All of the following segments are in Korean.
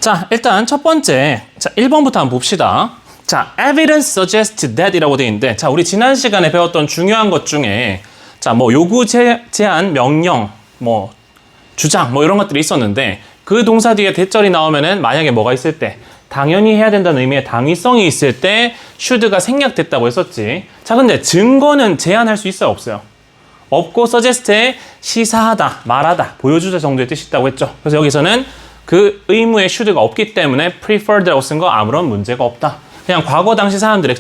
자, 일단 첫 번째, 자, 1번부터 한번 봅시다. 자, evidence suggests that 이라고 되어 있는데, 자, 우리 지난 시간에 배웠던 중요한 것 중에, 자, 뭐, 요구, 제한, 명령, 뭐, 주장, 뭐, 이런 것들이 있었는데, 그 동사 뒤에 대절이 나오면은, 만약에 뭐가 있을 때, 당연히 해야 된다는 의미의 당위성이 있을 때, should가 생략됐다고 했었지. 자, 근데 증거는 제한할 수 있어요, 없어요? 없고, suggest에 시사하다, 말하다, 보여주다 정도의 뜻이 있다고 했죠. 그래서 여기서는 그 의무의 should가 없기 때문에 preferred라고 쓴 거 아무런 문제가 없다. 그냥 과거 당시 사람들의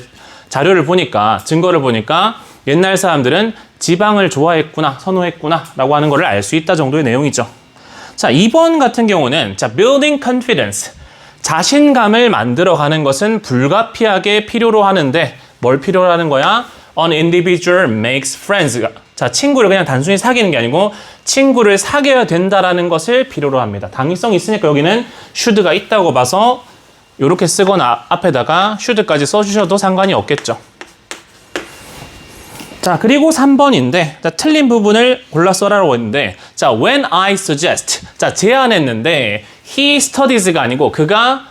자료를 보니까, 증거를 보니까 옛날 사람들은 지방을 좋아했구나, 선호했구나 라고 하는 거를 알 수 있다 정도의 내용이죠. 자, 2번 같은 경우는 자, building confidence. 자신감을 만들어가는 것은 불가피하게 필요로 하는데 뭘 필요로 하는 거야? An individual makes friends. 자, 친구를 그냥 단순히 사귀는 게 아니고 친구를 사귀어야 된다라는 것을 필요로 합니다. 당위성이 있으니까 여기는 should가 있다고 봐서 이렇게 쓰거나 앞에다가 should까지 써주셔도 상관이 없겠죠. 자, 그리고 3번인데, 자, 틀린 부분을 골라 써라라고 했는데, 자, when I suggest. 자, 제안했는데, he studies가 아니고, 그가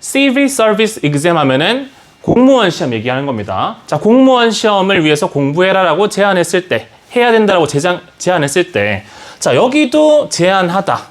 civil service exam 하면은 공무원 시험 얘기하는 겁니다. 자, 공무원 시험을 위해서 공부해라라고 제안했을 때, 해야 된다라고 제안했을 때, 자, 여기도 제안하다.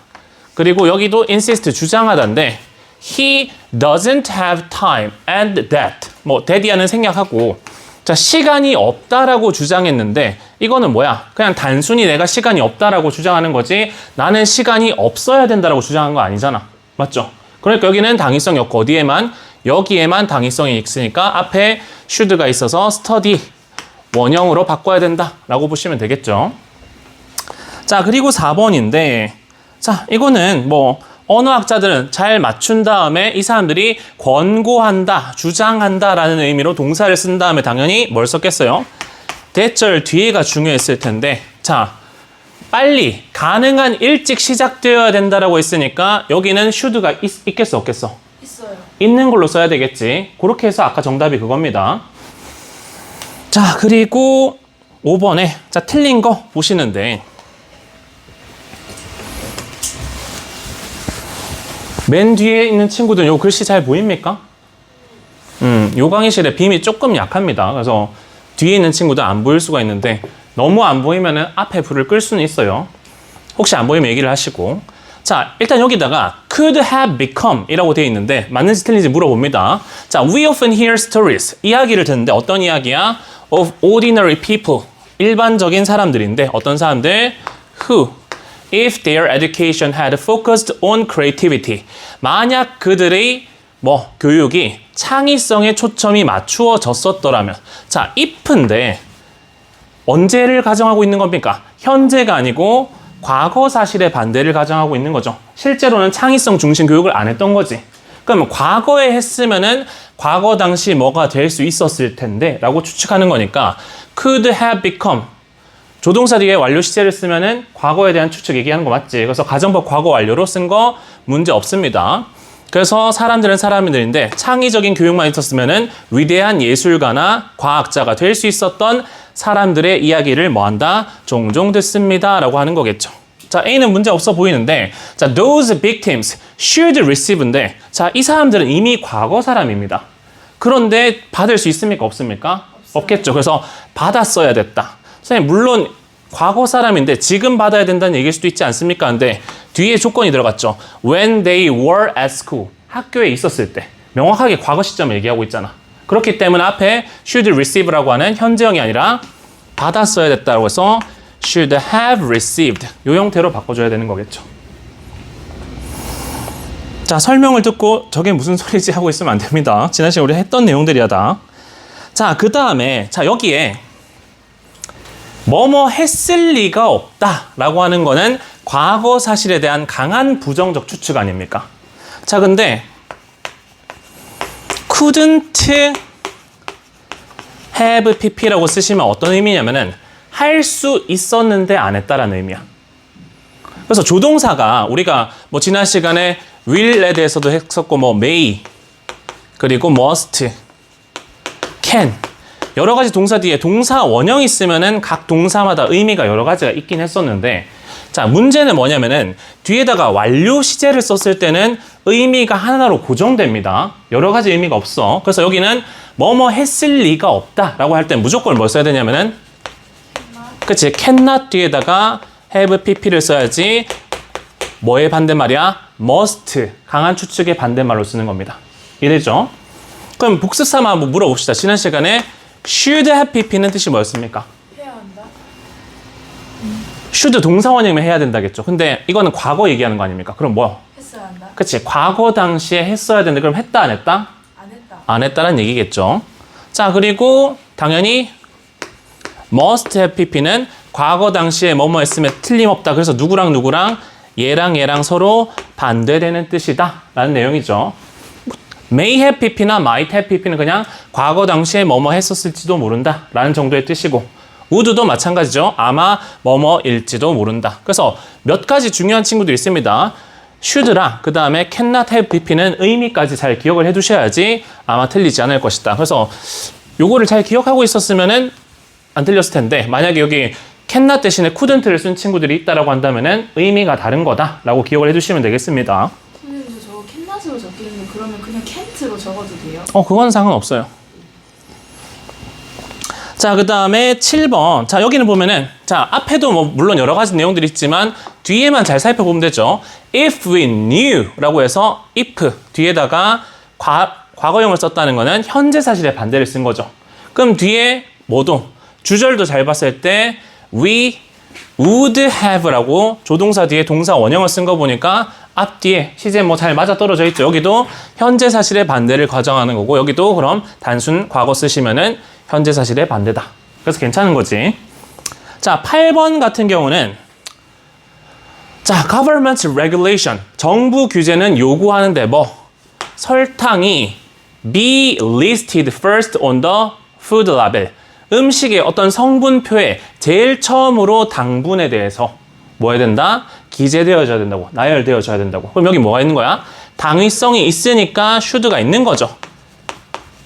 그리고 여기도 insist 주장하다인데, he doesn't have time and that. 뭐, that이야는 생략하고, 자, 시간이 없다라고 주장했는데 이거는 뭐야? 그냥 단순히 내가 시간이 없다라고 주장하는 거지 나는 시간이 없어야 된다라고 주장한 거 아니잖아. 맞죠? 그러니까 여기는 당위성이 없고 어디에만? 여기에만 당위성이 있으니까 앞에 should가 있어서 study 원형으로 바꿔야 된다라고 보시면 되겠죠. 자, 그리고 4번인데 자, 이거는 뭐 언어학자들은 잘 맞춘 다음에 이 사람들이 권고한다, 주장한다라는 의미로 동사를 쓴 다음에 당연히 뭘 썼겠어요? 대절 뒤에가 중요했을 텐데 자, 빨리, 가능한 일찍 시작되어야 된다라고 했으니까 여기는 should가 있겠어, 없겠어? 있어요. 있는 걸로 써야 되겠지. 그렇게 해서 아까 정답이 그겁니다. 자, 그리고 5번에 자, 틀린 거 보시는데 맨 뒤에 있는 친구들은 요 글씨 잘 보입니까? 요 강의실에 빔이 조금 약합니다. 그래서 뒤에 있는 친구들 안 보일 수가 있는데 너무 안 보이면은 앞에 불을 끌 수는 있어요. 혹시 안 보이면 얘기를 하시고. 자, 일단 여기다가 could have become 이라고 되어 있는데 맞는지 틀린지 물어봅니다. 자, we often hear stories. 이야기를 듣는데 어떤 이야기야? Of ordinary people. 일반적인 사람들인데 어떤 사람들? Who? If their education had focused on creativity. 만약 그들의 교육이 창의성에 초점이 맞추어졌었더라면. 자, if인데 언제를 가정하고 있는 겁니까? 현재가 아니고 과거 사실의 반대를 가정하고 있는 거죠. 실제로는 창의성 중심 교육을 안 했던 거지. 그러면 과거에 했으면은 과거 당시 뭐가 될 수 있었을 텐데 라고 추측하는 거니까 could have become 조동사 뒤에 완료 시제를 쓰면은 과거에 대한 추측 얘기하는 거 맞지? 그래서 가정법 과거 완료로 쓴 거 문제 없습니다. 그래서 사람들은 사람들인데 창의적인 교육만 있었으면은 위대한 예술가나 과학자가 될 수 있었던 사람들의 이야기를 뭐한다? 종종 듣습니다. 라고 하는 거겠죠. 자, A는 문제 없어 보이는데 자, those victims should receive인데 자, 이 사람들은 이미 과거 사람입니다. 그런데 받을 수 있습니까? 없습니까? 없겠죠. 그래서 받았어야 됐다. 선생님, 물론 과거 사람인데 지금 받아야 된다는 얘기일 수도 있지 않습니까? 근데 뒤에 조건이 들어갔죠. When they were at school. 학교에 있었을 때. 명확하게 과거 시점을 얘기하고 있잖아. 그렇기 때문에 앞에 should receive라고 하는 현재형이 아니라 받았어야 됐다고 해서 should have received. 이 형태로 바꿔줘야 되는 거겠죠. 자, 설명을 듣고 저게 무슨 소리지 하고 있으면 안 됩니다. 지난 시간에 우리 했던 내용들이야 다. 자, 그 다음에 자, 여기에 뭐뭐 했을 리가 없다라고 하는 거는 과거 사실에 대한 강한 부정적 추측 아닙니까? 자, 근데 couldn't have pp라고 쓰시면 어떤 의미냐면은 할 수 있었는데 안 했다라는 의미야. 그래서 조동사가 우리가 지난 시간에 will에 대해서도 했었고 may 그리고 must, can 여러 가지 동사 뒤에 동사 원형이 있으면은 각 동사마다 의미가 여러 가지가 있긴 했었는데 자, 문제는 뭐냐면은 뒤에다가 완료 시제를 썼을 때는 의미가 하나로 고정됩니다. 여러 가지 의미가 없어. 그래서 여기는 뭐뭐 했을 리가 없다라고 할 땐 무조건 뭘 써야 되냐면은 그치, cannot 뒤에다가 have pp를 써야지. 뭐의 반대말이야? must, 강한 추측의 반대말로 쓰는 겁니다. 이해되죠? 그럼 복습 삼아 한번 물어봅시다. 지난 시간에 should have pp는 뜻이 뭐였습니까? 해야 한다. should 동사원형이면 해야 된다겠죠. 근데 이거는 과거 얘기하는 거 아닙니까? 그럼 뭐? 했어야 한다. 그치, 과거 당시에 했어야 되는데 그럼 했다 안 했다? 안 했다. 안 했다는 얘기겠죠. 자, 그리고 당연히 must have pp는 과거 당시에 뭐뭐 했으면 틀림없다. 그래서 누구랑 누구랑 얘랑 얘랑 서로 반대되는 뜻이다 라는 내용이죠. may have pp나 might have pp는 그냥 과거 당시에 뭐뭐 했었을지도 모른다 라는 정도의 뜻이고, would도 마찬가지죠. 아마 뭐뭐일지도 모른다. 그래서 몇 가지 중요한 친구들이 있습니다. should랑 그 다음에 cannot have pp는 의미까지 잘 기억을 해두셔야지 아마 틀리지 않을 것이다. 그래서 요거를 잘 기억하고 있었으면은 안 틀렸을 텐데, 만약에 여기 cannot 대신에 couldn't를 쓴 친구들이 있다라고 한다면은 의미가 다른 거다라고 기억을 해주시면 되겠습니다. 선생님, 저거 캔낫으로 적히는데 그러면 그냥 캔트로 적어도 돼요? 그건 상관없어요. 자, 그 다음에 7번. 자, 여기는 보면은, 자, 앞에도 뭐, 물론 여러 가지 내용들이 있지만, 뒤에만 잘 살펴보면 되죠. If we knew 라고 해서, if 뒤에다가 과거형을 썼다는 거는 현재 사실의 반대를 쓴 거죠. 그럼 뒤에 뭐도, 주절도 잘 봤을 때, we would have라고 조동사 뒤에 동사 원형을 쓴 거 보니까, 앞뒤에 시제 뭐 잘 맞아 떨어져 있죠. 여기도 현재 사실의 반대를 가정하는 거고, 여기도 그럼 단순 과거 쓰시면은 현재 사실의 반대다. 그래서 괜찮은 거지. 자, 8번 같은 경우는 자, government regulation. 정부 규제는 요구하는데 뭐 설탕이 be listed first on the food label. 음식의 어떤 성분표에 제일 처음으로 당분에 대해서 뭐 해야 된다? 기재되어져야 된다고. 나열되어져야 된다고. 그럼 여기 뭐가 있는 거야? 당위성이 있으니까 should가 있는 거죠.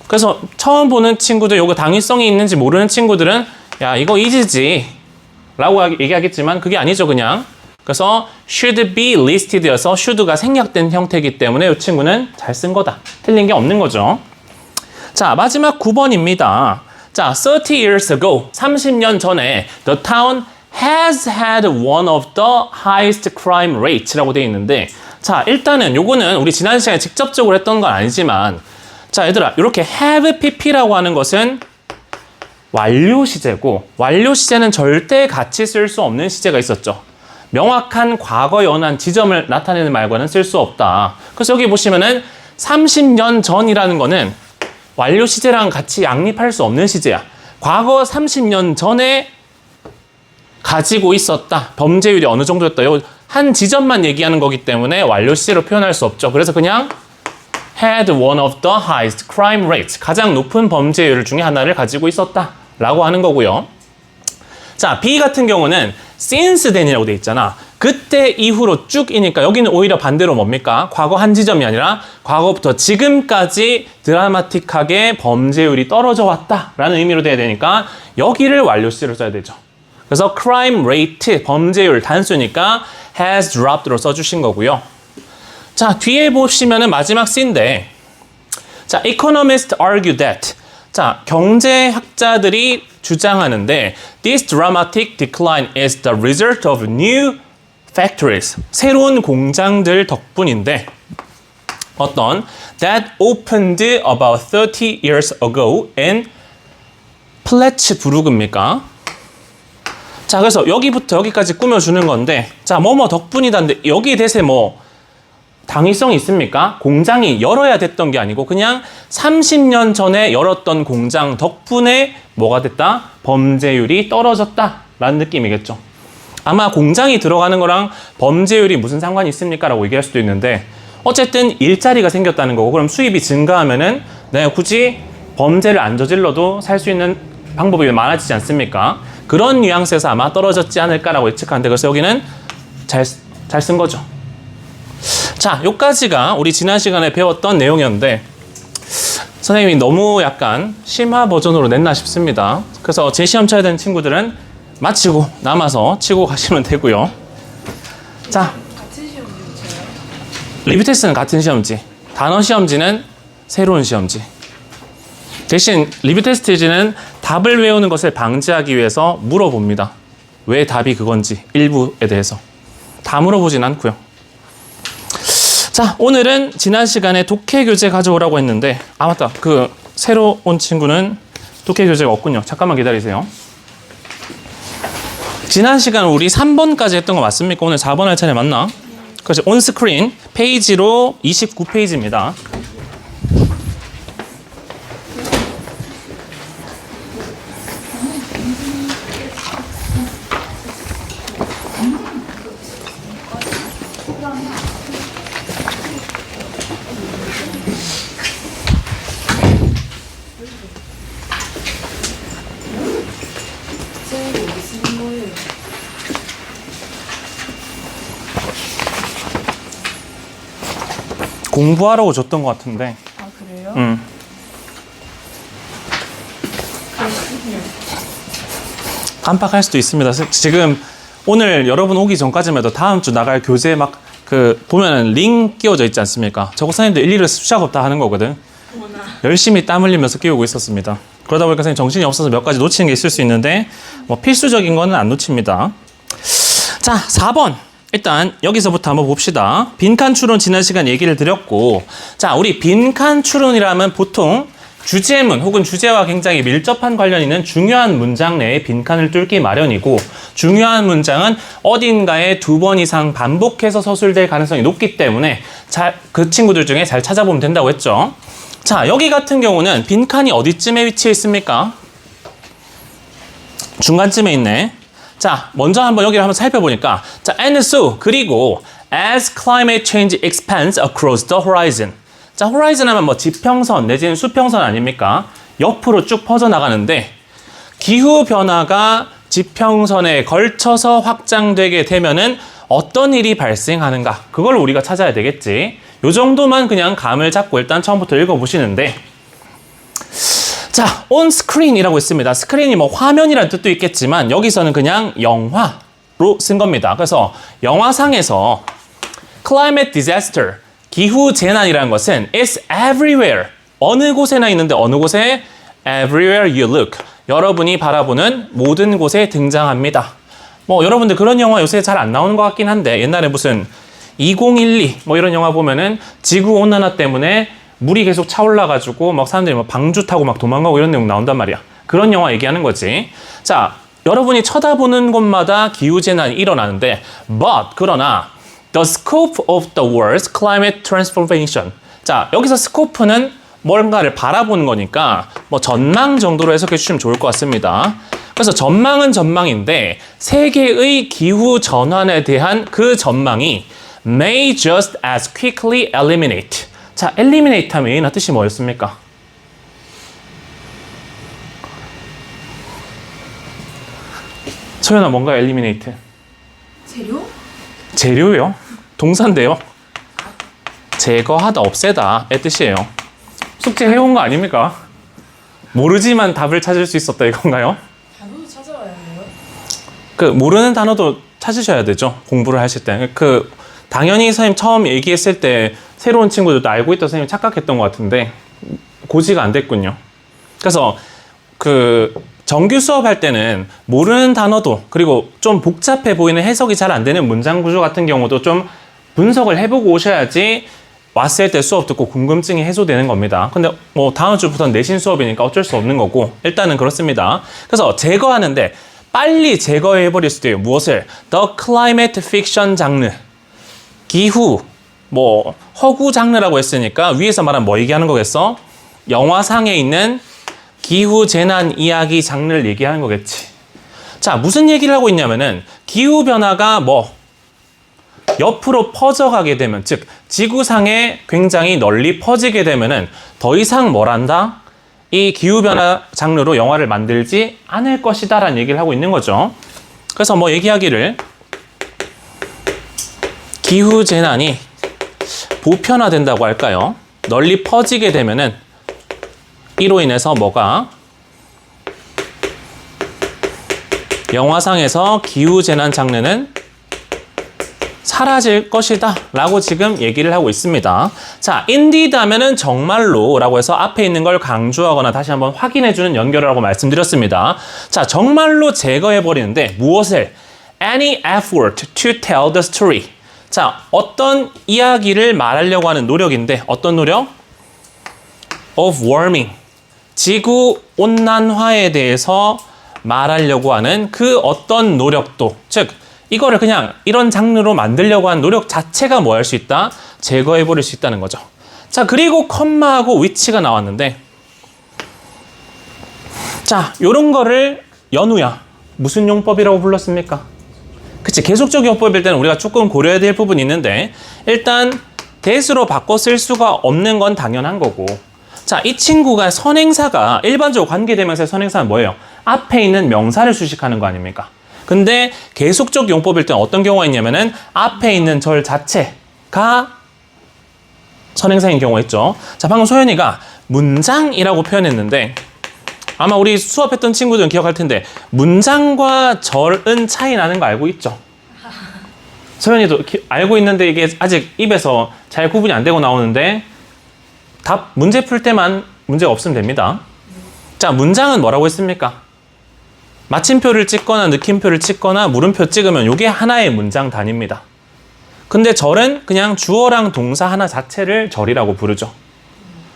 그래서 처음 보는 친구들, 요거 당위성이 있는지 모르는 친구들은 야, 이거 이지지 라고 얘기하겠지만 그게 아니죠, 그냥. 그래서 should be listed여서 should가 생략된 형태이기 때문에 이 친구는 잘 쓴 거다. 틀린 게 없는 거죠. 자, 마지막 9번입니다. 자, 30 years ago, 30년 전에 the town has had one of the highest crime rates라고 되어 있는데, 자, 일단은 요거는 우리 지난 시간에 직접적으로 했던 건 아니지만, 자, 얘들아, 이렇게 have pp라고 하는 것은 완료 시제고, 완료 시제는 절대 같이 쓸 수 없는 시제가 있었죠. 명확한 과거 연한 지점을 나타내는 말과는 쓸 수 없다. 그래서 여기 보시면은 30년 전이라는 거는 완료 시제랑 같이 양립할 수 없는 시제야. 과거 30년 전에 가지고 있었다. 범죄율이 어느 정도였다. 한 지점만 얘기하는 거기 때문에 완료 시제로 표현할 수 없죠. 그래서 그냥 had one of the highest crime rates. 가장 높은 범죄율 중에 하나를 가지고 있었다. 라고 하는 거고요. 자, B 같은 경우는 since then이라고 돼 있잖아. 그때 이후로 쭉이니까 여기는 오히려 반대로 뭡니까? 과거 한 지점이 아니라 과거부터 지금까지 드라마틱하게 범죄율이 떨어져 왔다라는 의미로 돼야 되니까 여기를 완료 시제로 써야 되죠. 그래서 crime rate, 범죄율 단수니까 has dropped로 써주신 거고요. 자, 뒤에 보시면은 마지막 C인데, 자, economists argue that. 자, 경제학자들이 주장하는데 this dramatic decline is the result of new factories. 새로운 공장들 덕분인데 어떤 that opened about 30 years ago in 플래츠부르크입니까? 자, 그래서 여기부터 여기까지 꾸며주는 건데, 자, 뭐뭐 덕분이다인데 여기에 대해 뭐 당위성이 있습니까? 공장이 열어야 됐던 게 아니고 그냥 30년 전에 열었던 공장 덕분에 뭐가 됐다? 범죄율이 떨어졌다 라는 느낌이겠죠. 아마 공장이 들어가는 거랑 범죄율이 무슨 상관이 있습니까? 라고 얘기할 수도 있는데, 어쨌든 일자리가 생겼다는 거고, 그럼 수입이 증가하면은 내가 굳이 범죄를 안 저질러도 살 수 있는 방법이 많아지지 않습니까? 그런 뉘앙스에서 아마 떨어졌지 않을까라고 예측하는데, 그래서 여기는 잘 쓴 거죠. 자, 요까지가 우리 지난 시간에 배웠던 내용이었는데 선생님이 너무 약간 심화 버전으로 냈나 싶습니다. 그래서 제 시험 쳐야 되는 친구들은 마치고 남아서 치고 가시면 되고요. 자, 같은 시험 쳐요? 리뷰 테스트는 같은 시험지, 단어 시험지는 새로운 시험지. 대신 리뷰 테스트지는 답을 외우는 것을 방지하기 위해서 물어봅니다. 왜 답이 그건지 일부에 대해서. 다 물어보진 않고요. 자, 오늘은 지난 시간에 독해 교재 가져오라고 했는데 맞다. 그 새로 온 친구는 독해 교재가 없군요. 잠깐만 기다리세요. 지난 시간 우리 3번까지 했던 거 맞습니까? 오늘 4번 할 차례 맞나? 그렇죠. 온스크린 페이지로 29페이지입니다. 공부하라고 줬던 것 같은데. 아, 그래요? 깜빡할 수도 있습니다. 지금 오늘 여러분 오기 전까지만 해도 다음 주 나갈 교재 막 보면은 링 끼워져 있지 않습니까? 저거 선생님들 일일이 수작업 다 하는 거거든. 열심히 땀 흘리면서 끼우고 있었습니다. 그러다 보니까 선생님 정신이 없어서 몇 가지 놓치는 게 있을 수 있는데 뭐 필수적인 거는 안 놓칩니다. 자, 4번. 일단 여기서부터 한번 봅시다. 빈칸 추론 지난 시간 얘기를 드렸고, 자, 우리 빈칸 추론이라면 보통 주제문 혹은 주제와 굉장히 밀접한 관련 있는 중요한 문장 내에 빈칸을 뚫기 마련이고, 중요한 문장은 어딘가에 2번 이상 반복해서 서술될 가능성이 높기 때문에 그 친구들 중에 잘 찾아보면 된다고 했죠. 자, 여기 같은 경우는 빈칸이 어디쯤에 위치해 있습니까? 중간쯤에 있네. 자, 먼저 한번 여기를 한번 살펴보니까, 자, and so, 그리고 as climate change expands across the horizon. 자, horizon 하면 뭐 지평선 내지는 수평선 아닙니까? 옆으로 쭉 퍼져나가는데, 기후 변화가 지평선에 걸쳐서 확장되게 되면은 어떤 일이 발생하는가? 그걸 우리가 찾아야 되겠지. 요 정도만 그냥 감을 잡고 일단 처음부터 읽어보시는데, 자, on screen이라고 있습니다. 스크린이 뭐 화면이라는 뜻도 있겠지만 여기서는 그냥 영화로 쓴 겁니다. 그래서 영화상에서 climate disaster, 기후 재난이라는 것은 is everywhere. 어느 곳에나 있는데 어느 곳에? everywhere you look. 여러분이 바라보는 모든 곳에 등장합니다. 뭐 여러분들 그런 영화 요새 잘 안 나오는 것 같긴 한데, 옛날에 무슨 2012 뭐 이런 영화 보면은 지구 온난화 때문에 물이 계속 차올라가지고 막 사람들이 막 방주 타고 막 도망가고 이런 내용 나온단 말이야. 그런 영화 얘기하는 거지. 자, 여러분이 쳐다보는 곳마다 기후재난이 일어나는데, 그러나 the scope of the world's climate transformation. 자, 여기서 스코프는 뭔가를 바라보는 거니까 뭐 전망 정도로 해석해 주시면 좋을 것 같습니다. 그래서 전망은 전망인데 세계의 기후 전환에 대한 그 전망이 may just as quickly eliminate. 자, eliminate 하면 얘는 뜻이 뭐였습니까? 소연아, 뭔가 eliminate? 재료? 재료요? 동사인데요? 제거하다, 없애다 의 뜻이에요. 숙제 해온 거 아닙니까? 모르지만 답을 찾을 수 있었다 이건가요? 단어도 찾아와야 해요? 모르는 단어도 찾으셔야 되죠. 공부를 하실 때. 당연히 선생님 처음 얘기했을 때 새로운 친구들도 알고 있던 선생님 착각했던 것 같은데 고지가 안 됐군요. 그래서 정규 수업할 때는 모르는 단어도, 그리고 좀 복잡해 보이는 해석이 잘 안 되는 문장 구조 같은 경우도 좀 분석을 해보고 오셔야지 왔을 때 수업 듣고 궁금증이 해소되는 겁니다. 근데 뭐 다음 주부터는 내신 수업이니까 어쩔 수 없는 거고, 일단은 그렇습니다. 그래서 제거하는데 빨리 제거해버릴 수도 있어요. 무엇을? The climate fiction 장르. 기후, 뭐 허구 장르라고 했으니까 위에서 말한 뭐 얘기하는 거겠어? 영화상에 있는 기후 재난 이야기 장르를 얘기하는 거겠지. 자, 무슨 얘기를 하고 있냐면은 기후 변화가 옆으로 퍼져가게 되면, 즉 지구상에 굉장히 널리 퍼지게 되면은 더 이상 뭐란다? 이 기후 변화 장르로 영화를 만들지 않을 것이다라는 얘기를 하고 있는 거죠. 그래서 뭐 얘기하기를 기후 재난이 보편화된다고 할까요? 널리 퍼지게 되면은 이로 인해서 뭐가? 영화상에서 기후 재난 장르는 사라질 것이다 라고 지금 얘기를 하고 있습니다. 자, indeed 하면은 정말로 라고 해서 앞에 있는 걸 강조하거나 다시 한번 확인해주는 연결이라고 말씀드렸습니다. 자, 정말로 제거해버리는데 무엇을? Any effort to tell the story. 자, 어떤 이야기를 말하려고 하는 노력인데 어떤 노력? Of warming. 지구 온난화에 대해서 말하려고 하는 그 어떤 노력도, 즉 이거를 그냥 이런 장르로 만들려고 하는 노력 자체가 뭐 할 수 있다? 제거해버릴 수 있다는 거죠. 자, 그리고 컴마하고 위치가 나왔는데, 자, 요런 거를 연우야 무슨 용법이라고 불렀습니까? 그치, 계속적 용법일 때는 우리가 조금 고려해야 될 부분이 있는데, 일단 대수로 바꿔 쓸 수가 없는 건 당연한 거고, 자, 이 친구가 선행사가 일반적으로 관계대명사의 선행사는 뭐예요? 앞에 있는 명사를 수식하는 거 아닙니까? 근데 계속적 용법일 때는 어떤 경우가 있냐면은 앞에 있는 절 자체가 선행사인 경우가 있죠. 자, 방금 소연이가 문장이라고 표현했는데 아마 우리 수업했던 친구들은 기억할 텐데 문장과 절은 차이 나는 거 알고 있죠? 소연이도 알고 있는데 이게 아직 입에서 잘 구분이 안 되고 나오는데 답 문제 풀 때만 문제가 없으면 됩니다. 자, 문장은 뭐라고 했습니까? 마침표를 찍거나 느낌표를 찍거나 물음표 찍으면 이게 하나의 문장 단위입니다. 근데 절은 그냥 주어랑 동사 하나 자체를 절이라고 부르죠.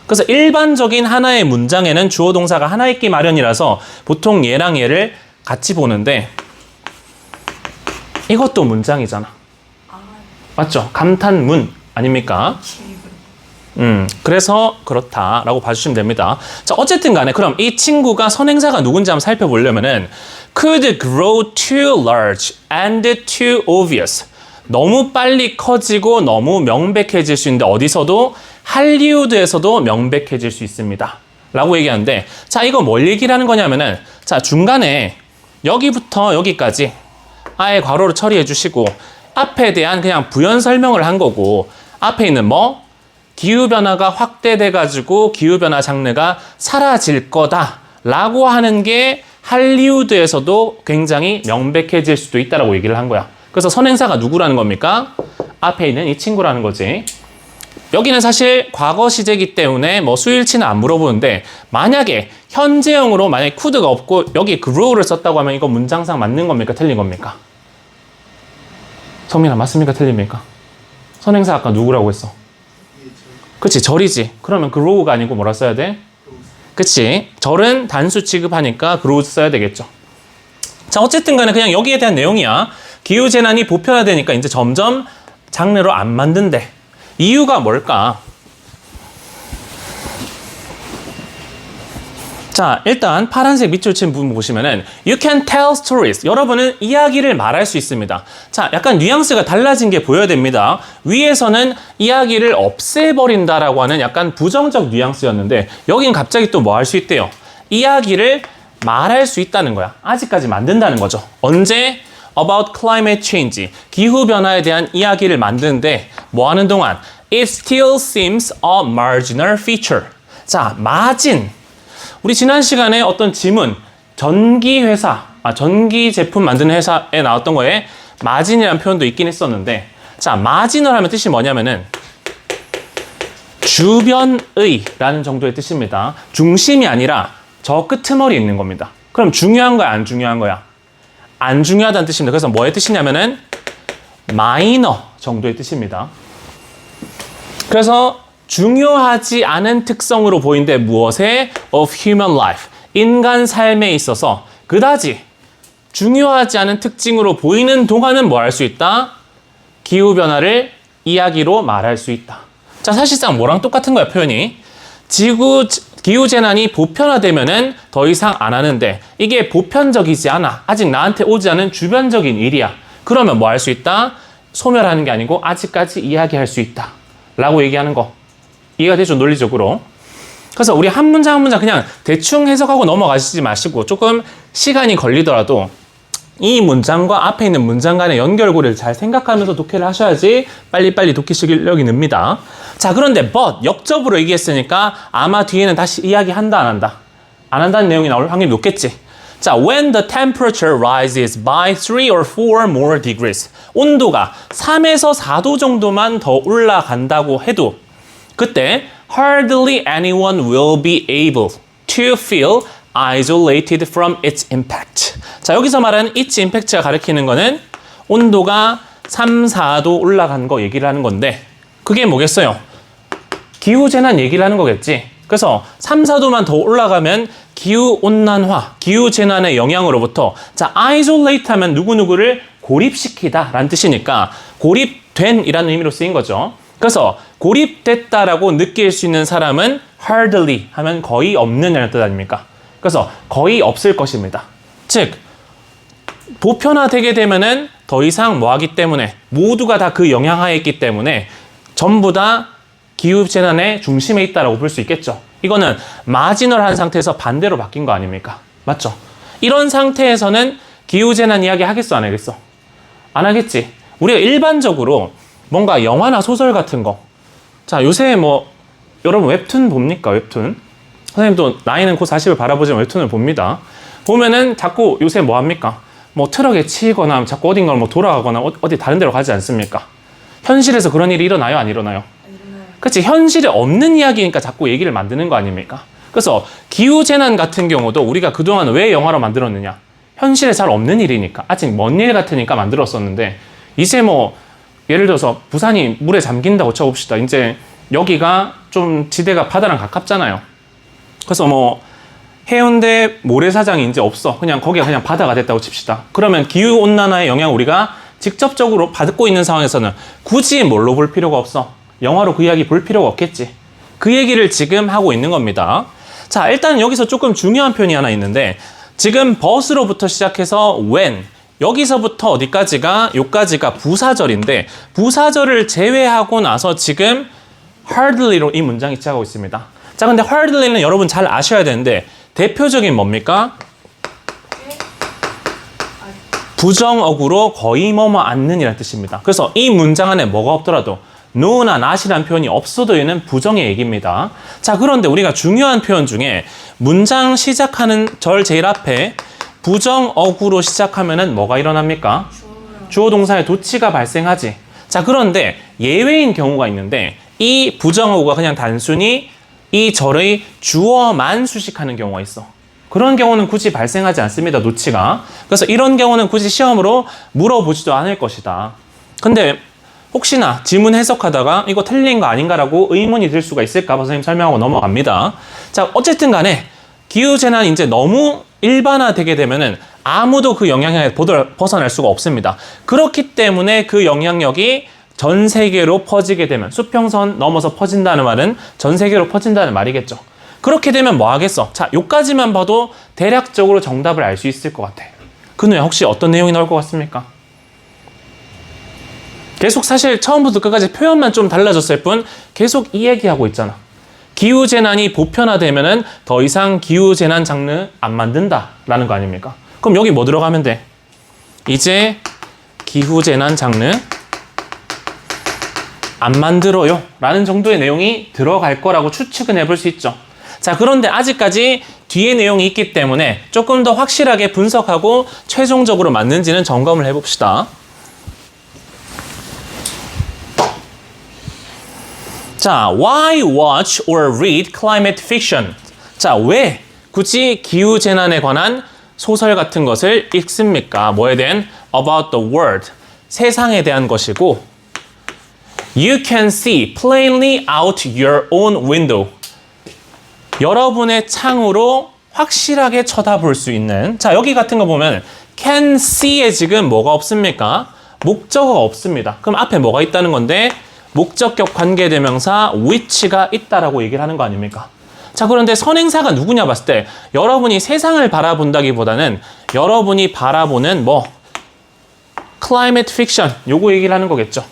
그래서 일반적인 하나의 문장에는 주어 동사가 하나 있기 마련이라서 보통 얘랑 얘를 같이 보는데 이것도 문장이잖아. 맞죠? 감탄문 아닙니까? 그래서 그렇다라고 봐주시면 됩니다. 자, 어쨌든 간에 그럼 이 친구가 선행사가 누군지 한번 살펴보려면은 could grow too large and too obvious. 너무 빨리 커지고 너무 명백해질 수 있는데 어디서도? 할리우드에서도 명백해질 수 있습니다. 라고 얘기하는데, 자, 이거 뭘 얘기를 하는 거냐면은, 자, 중간에 여기부터 여기까지 아예 괄호로 처리해 주시고 앞에 대한 그냥 부연 설명을 한 거고, 앞에 있는 뭐? 기후변화가 확대돼가지고 기후변화 장르가 사라질 거다 라고 하는 게 할리우드에서도 굉장히 명백해질 수도 있다라고 얘기를 한 거야. 그래서 선행사가 누구라는 겁니까? 앞에 있는 이 친구라는 거지. 여기는 사실 과거 시제이기 때문에 뭐 수일치는 안 물어보는데, 만약에 현재형으로 만약에 could가 없고 여기 grow를 썼다고 하면 이거 문장상 맞는 겁니까? 틀린 겁니까? 성민아, 맞습니까? 틀립니까? 선행사 아까 누구라고 했어? 그치, 절이지. 그러면 grow가 아니고 뭐라 써야 돼? 그치, 절은 단수 취급하니까 grow 써야 되겠죠. 자, 어쨌든 간에 그냥 여기에 대한 내용이야. 기후재난이 보편화되니까 이제 점점 장르로 안 만든대. 이유가 뭘까? 자, 일단 파란색 밑줄 친 부분 보시면은 You can tell stories. 여러분은 이야기를 말할 수 있습니다. 자, 약간 뉘앙스가 달라진 게 보여야 됩니다. 위에서는 이야기를 없애버린다라고 하는 약간 부정적 뉘앙스였는데 여긴 갑자기 또 뭐 할 수 있대요? 이야기를 말할 수 있다는 거야. 아직까지 만든다는 거죠. 언제? About climate change. 기후변화에 대한 이야기를 만드는데 뭐 하는 동안? It still seems a marginal feature. 자, 마진. 우리 지난 시간에 어떤 지문, 전기 제품 만드는 회사에 나왔던 거에 마진이라는 표현도 있긴 했었는데, 자, 마진을 하면 뜻이 뭐냐면은 주변의 라는 정도의 뜻입니다. 중심이 아니라 저 끄트머리에 있는 겁니다. 그럼 중요한 거야, 안 중요한 거야? 안 중요하다는 뜻입니다. 그래서 뭐의 뜻이냐면은 마이너 정도의 뜻입니다. 그래서 중요하지 않은 특성으로 보이는데 무엇에? Of human life. 인간 삶에 있어서 그다지 중요하지 않은 특징으로 보이는 동안은 뭐 할 수 있다? 기후변화를 이야기로 말할 수 있다. 자, 사실상 뭐랑 똑같은 거야, 표현이. 기후재난이 보편화되면은 더 이상 안 하는데 이게 보편적이지 않아. 아직 나한테 오지 않은 주변적인 일이야. 그러면 뭐 할 수 있다? 소멸하는 게 아니고 아직까지 이야기할 수 있다. 라고 얘기하는 거. 이해가 되죠? 논리적으로. 그래서 우리 한 문장 한 문장 그냥 대충 해석하고 넘어가시지 마시고 조금 시간이 걸리더라도 이 문장과 앞에 있는 문장 간의 연결고리를 잘 생각하면서 독해를 하셔야지 빨리빨리 독해 실력이 늡니다. 자, 그런데 but 역접으로 얘기했으니까 아마 뒤에는 다시 이야기한다 안 한다? 안 한다는 내용이 나올 확률이 높겠지. 자, when the temperature rises by 3 or 4 more degrees. 온도가 3에서 4도 정도만 더 올라간다고 해도 그때 hardly anyone will be able to feel isolated from its impact. 자, 여기서 말하는 its impact가 가리키는 거는 온도가 3, 4도 올라간 거 얘기를 하는 건데 그게 뭐겠어요? 기후재난 얘기를 하는 거겠지. 그래서 3, 4도만 더 올라가면 기후온난화, 기후재난의 영향으로부터 자, isolate 하면 누구누구를 고립시키다 라는 뜻이니까 고립된 이라는 의미로 쓰인 거죠. 그래서 고립됐다라고 느낄 수 있는 사람은 hardly 하면 거의 없는 이라는 뜻 아닙니까? 그래서 거의 없을 것입니다. 즉 보편화되게 되면은 더 이상 뭐 하기 때문에 모두가 다 그 영향하에 있기 때문에 전부 다 기후재난의 중심에 있다라고 볼 수 있겠죠. 이거는 마지널한 상태에서 반대로 바뀐 거 아닙니까? 맞죠? 이런 상태에서는 기후재난 이야기 하겠어 안 하겠어? 안 하겠지. 우리가 일반적으로 뭔가 영화나 소설 같은 거 자 요새 뭐 여러분 웹툰 봅니까? 웹툰 선생님도 나이는 곧 40을 바라보지만 웹툰을 봅니다. 보면은 자꾸 요새 뭐 합니까? 뭐 트럭에 치이거나 자꾸 어딘가를 뭐 돌아가거나 어디 다른 데로 가지 않습니까? 현실에서 그런 일이 일어나요? 안 일어나요? 그치, 현실에 없는 이야기니까 자꾸 얘기를 만드는 거 아닙니까? 그래서 기후재난 같은 경우도 우리가 그동안 왜 영화로 만들었느냐? 현실에 잘 없는 일이니까 아직 먼 일 같으니까 만들었었는데 이제 뭐 예를 들어서 부산이 물에 잠긴다고 쳐봅시다. 이제 여기가 좀 지대가 바다랑 가깝잖아요. 그래서 뭐 해운대 모래사장이 이제 없어. 그냥 거기가 그냥 바다가 됐다고 칩시다. 그러면 기후온난화의 영향을 우리가 직접적으로 받고 있는 상황에서는 굳이 뭘로 볼 필요가 없어. 영화로 그 이야기 볼 필요가 없겠지. 그 얘기를 지금 하고 있는 겁니다. 자, 일단 여기서 조금 중요한 표현이 하나 있는데 지금 but로부터 시작해서 when 여기서부터 어디까지가 요까지가 부사절인데 부사절을 제외하고 나서 지금 hardly로 이 문장이 시작하고 있습니다. 자, 근데 hardly는 여러분 잘 아셔야 되는데 대표적인 뭡니까? 부정어구로 거의 뭐뭐 않는 이라는 뜻입니다. 그래서 이 문장 안에 뭐가 없더라도 no나 not이라는 표현이 없어도 얘는 부정의 얘기입니다. 자, 그런데 우리가 중요한 표현 중에 문장 시작하는 절 제일 앞에 부정어구로 시작하면은 뭐가 일어납니까? 주어 동사의 도치가 발생하지. 자, 그런데 예외인 경우가 있는데 이 부정어구가 그냥 단순히 이 절의 주어만 수식하는 경우가 있어. 그런 경우는 굳이 발생하지 않습니다, 노치가. 그래서 이런 경우는 굳이 시험으로 물어보지도 않을 것이다. 근데 혹시나 지문 해석하다가 이거 틀린 거 아닌가라고 의문이 들 수가 있을까 봐 선생님 설명하고 넘어갑니다. 자, 어쨌든 간에 기후재난이 이제 너무 일반화되게 되면은 아무도 그 영향에 벗어날 수가 없습니다. 그렇기 때문에 그 영향력이 전 세계로 퍼지게 되면 수평선 넘어서 퍼진다는 말은 전 세계로 퍼진다는 말이겠죠. 그렇게 되면 뭐 하겠어? 자, 요까지만 봐도 대략적으로 정답을 알 수 있을 것 같아. 그 후에 혹시 어떤 내용이 나올 것 같습니까? 계속 사실 처음부터 끝까지 표현만 좀 달라졌을 뿐 계속 이 얘기하고 있잖아. 기후재난이 보편화되면은 더 이상 기후재난 장르 안 만든다라는 거 아닙니까? 그럼 여기 뭐 들어가면 돼? 이제 기후재난 장르 안 만들어요 라는 정도의 내용이 들어갈 거라고 추측은 해볼 수 있죠. 자, 그런데 아직까지 뒤에 내용이 있기 때문에 조금 더 확실하게 분석하고 최종적으로 맞는지는 점검을 해봅시다. 자, why watch or read climate fiction? 자, 왜 굳이 기후재난에 관한 소설 같은 것을 읽습니까? 뭐에 대한? About the world. 세상에 대한 것이고 You can see plainly out your own window. 여러분의 창으로 확실하게 쳐다볼 수 있는. 자, 여기 같은 거 보면 can see에 지금 뭐가 없습니까? 목적어가 없습니다. 그럼 앞에 뭐가 있다는 건데 목적격 관계대명사 which가 있다라고 얘기를 하는 거 아닙니까? 자, 그런데 선행사가 누구냐 봤을 때 여러분이 세상을 바라본다기보다는 여러분이 바라보는 뭐 climate fiction 요거 얘기를 하는 거겠죠.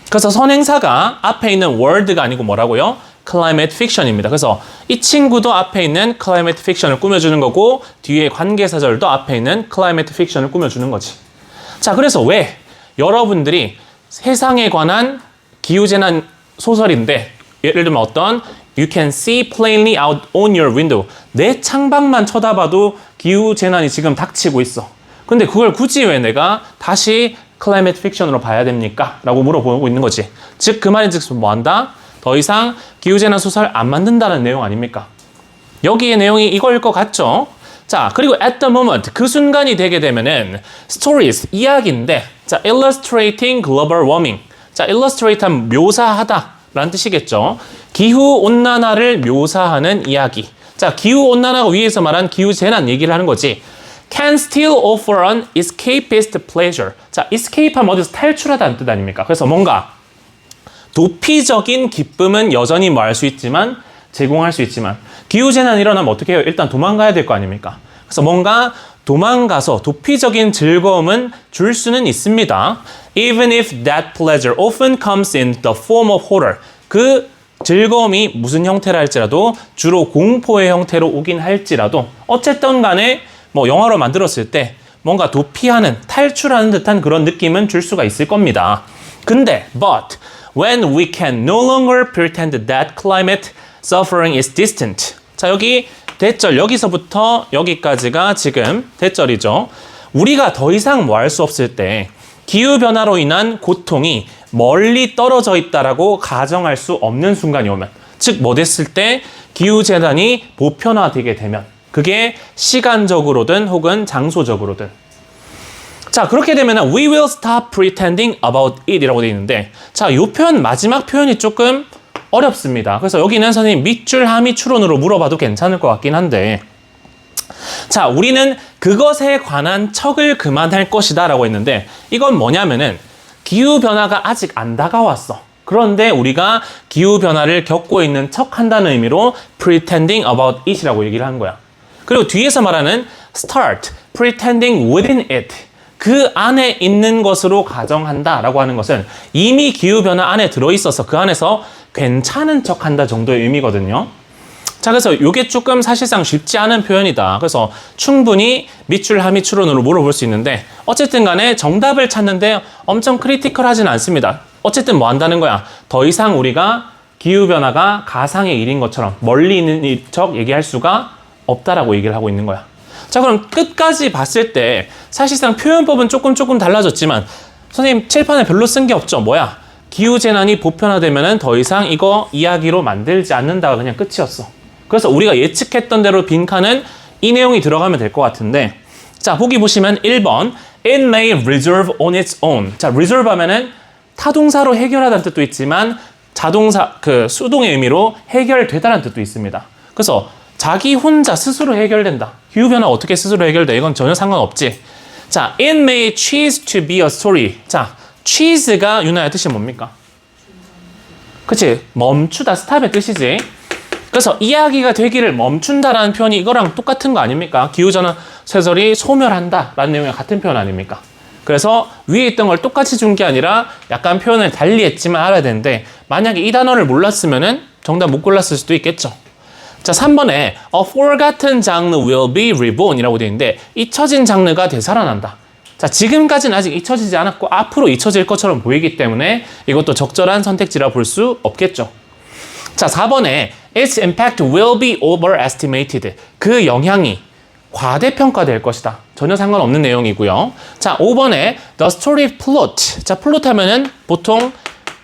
그래서 선행사가 앞에 있는 world가 아니고 뭐라고요? climate fiction입니다. 그래서 이 친구도 앞에 있는 climate fiction을 꾸며주는 거고 뒤에 관계사절도 앞에 있는 climate fiction을 꾸며주는 거지. 자, 그래서 왜 여러분들이 세상에 관한 기후재난 소설인데 예를 들면 어떤 You can see plainly out on your window. 내 창밖만 쳐다봐도 기후재난이 지금 닥치고 있어. 근데 그걸 굳이 왜 내가 다시 climate fiction으로 봐야 됩니까? 라고 물어보고 있는 거지. 즉 그 말인즉슨 뭐한다? 더 이상 기후재난 소설 안 만든다는 내용 아닙니까? 여기의 내용이 이거일 것 같죠? 자, 그리고 at the moment, 그 순간이 되게 되면은 stories, 이야기인데 자, illustrating global warming. 자, illustrate 하면 묘사하다 라는 뜻이겠죠. 기후온난화를 묘사하는 이야기. 자, 기후온난화가 위에서 말한 기후재난 얘기를 하는 거지. can still offer an escapist pleasure. 자, escape 하면 어디서 탈출하다는 뜻 아닙니까? 그래서 뭔가 도피적인 기쁨은 여전히 뭐 할 수 있지만 제공할 수 있지만 기후재난이 일어나면 어떻게 해요? 일단 도망가야 될 거 아닙니까? 그래서 뭔가 도망가서 도피적인 즐거움은 줄 수는 있습니다. Even if that pleasure often comes in the form of horror. 그 즐거움이 무슨 형태라 할지라도 주로 공포의 형태로 오긴 할지라도 어쨌든 간에 뭐 영화로 만들었을 때 뭔가 도피하는, 탈출하는 듯한 그런 느낌은 줄 수가 있을 겁니다. 근데 but when we can no longer pretend that climate suffering is distant. 자, 여기 대절 여기서부터 여기까지가 지금 대절이죠. 우리가 더 이상 뭐 할 수 없을 때 기후변화로 인한 고통이 멀리 떨어져 있다라고 가정할 수 없는 순간이 오면, 즉 뭐 됐을 때 기후재난이 보편화되게 되면 그게 시간적으로든 혹은 장소적으로든. 자, 그렇게 되면 we will stop pretending about it 이라고 되어 있는데 자, 이 표현 마지막 표현이 조금 어렵습니다. 그래서 여기는 선생님 밑줄 하미 추론으로 물어봐도 괜찮을 것 같긴 한데 자, 우리는 그것에 관한 척을 그만할 것이다 라고 했는데 이건 뭐냐면은 기후변화가 아직 안 다가왔어. 그런데 우리가 기후변화를 겪고 있는 척 한다는 의미로 pretending about it이라고 얘기를 한 거야. 그리고 뒤에서 말하는 start pretending within it. 그 안에 있는 것으로 가정한다 라고 하는 것은 이미 기후변화 안에 들어있어서 그 안에서 괜찮은 척 한다 정도의 의미거든요. 자, 그래서 이게 조금 사실상 쉽지 않은 표현이다. 그래서 충분히 밑줄 하미 추론으로 물어볼 수 있는데 어쨌든 간에 정답을 찾는데 엄청 크리티컬하진 않습니다. 어쨌든 뭐 한다는 거야? 더 이상 우리가 기후변화가 가상의 일인 것처럼 멀리 있는 척 얘기할 수가 없다라고 얘기를 하고 있는 거야. 자, 그럼 끝까지 봤을 때 사실상 표현법은 조금 달라졌지만 선생님 칠판에 별로 쓴 게 없죠. 뭐야? 기후재난이 보편화되면 더 이상 이거 이야기로 만들지 않는다가 그냥 끝이었어. 그래서 우리가 예측했던 대로 빈칸은 이 내용이 들어가면 될 것 같은데 자, 보기 보시면 1번 It may resolve on its own. 자, resolve 하면은 타동사로 해결하다는 뜻도 있지만 자동사, 그 수동의 의미로 해결되다는 뜻도 있습니다. 그래서 자기 혼자 스스로 해결된다. 기후변화 어떻게 스스로 해결돼? 이건 전혀 상관없지. 자, it may cease to be a story. 자, cease가 유나의 뜻이 뭡니까? 그치? 멈추다, 스탑의 뜻이지. 그래서 이야기가 되기를 멈춘다라는 표현이 이거랑 똑같은 거 아닙니까? 기후전환 쇠설이 소멸한다라는 내용이 같은 표현 아닙니까? 그래서 위에 있던 걸 똑같이 준 게 아니라 약간 표현을 달리 했지만 알아야 되는데 만약에 이 단어를 몰랐으면은 정답 못 골랐을 수도 있겠죠. 자, 3번에 A forgotten genre will be reborn 이라고 되어 있는데 잊혀진 장르가 되살아난다. 자, 지금까지는 아직 잊혀지지 않았고 앞으로 잊혀질 것처럼 보이기 때문에 이것도 적절한 선택지라 볼 수 없겠죠. 자, 4번에 Its impact will be overestimated. 그 영향이 과대평가될 것이다. 전혀 상관없는 내용이고요. 자, 5번에 The story plot. 자, 플롯 하면은 보통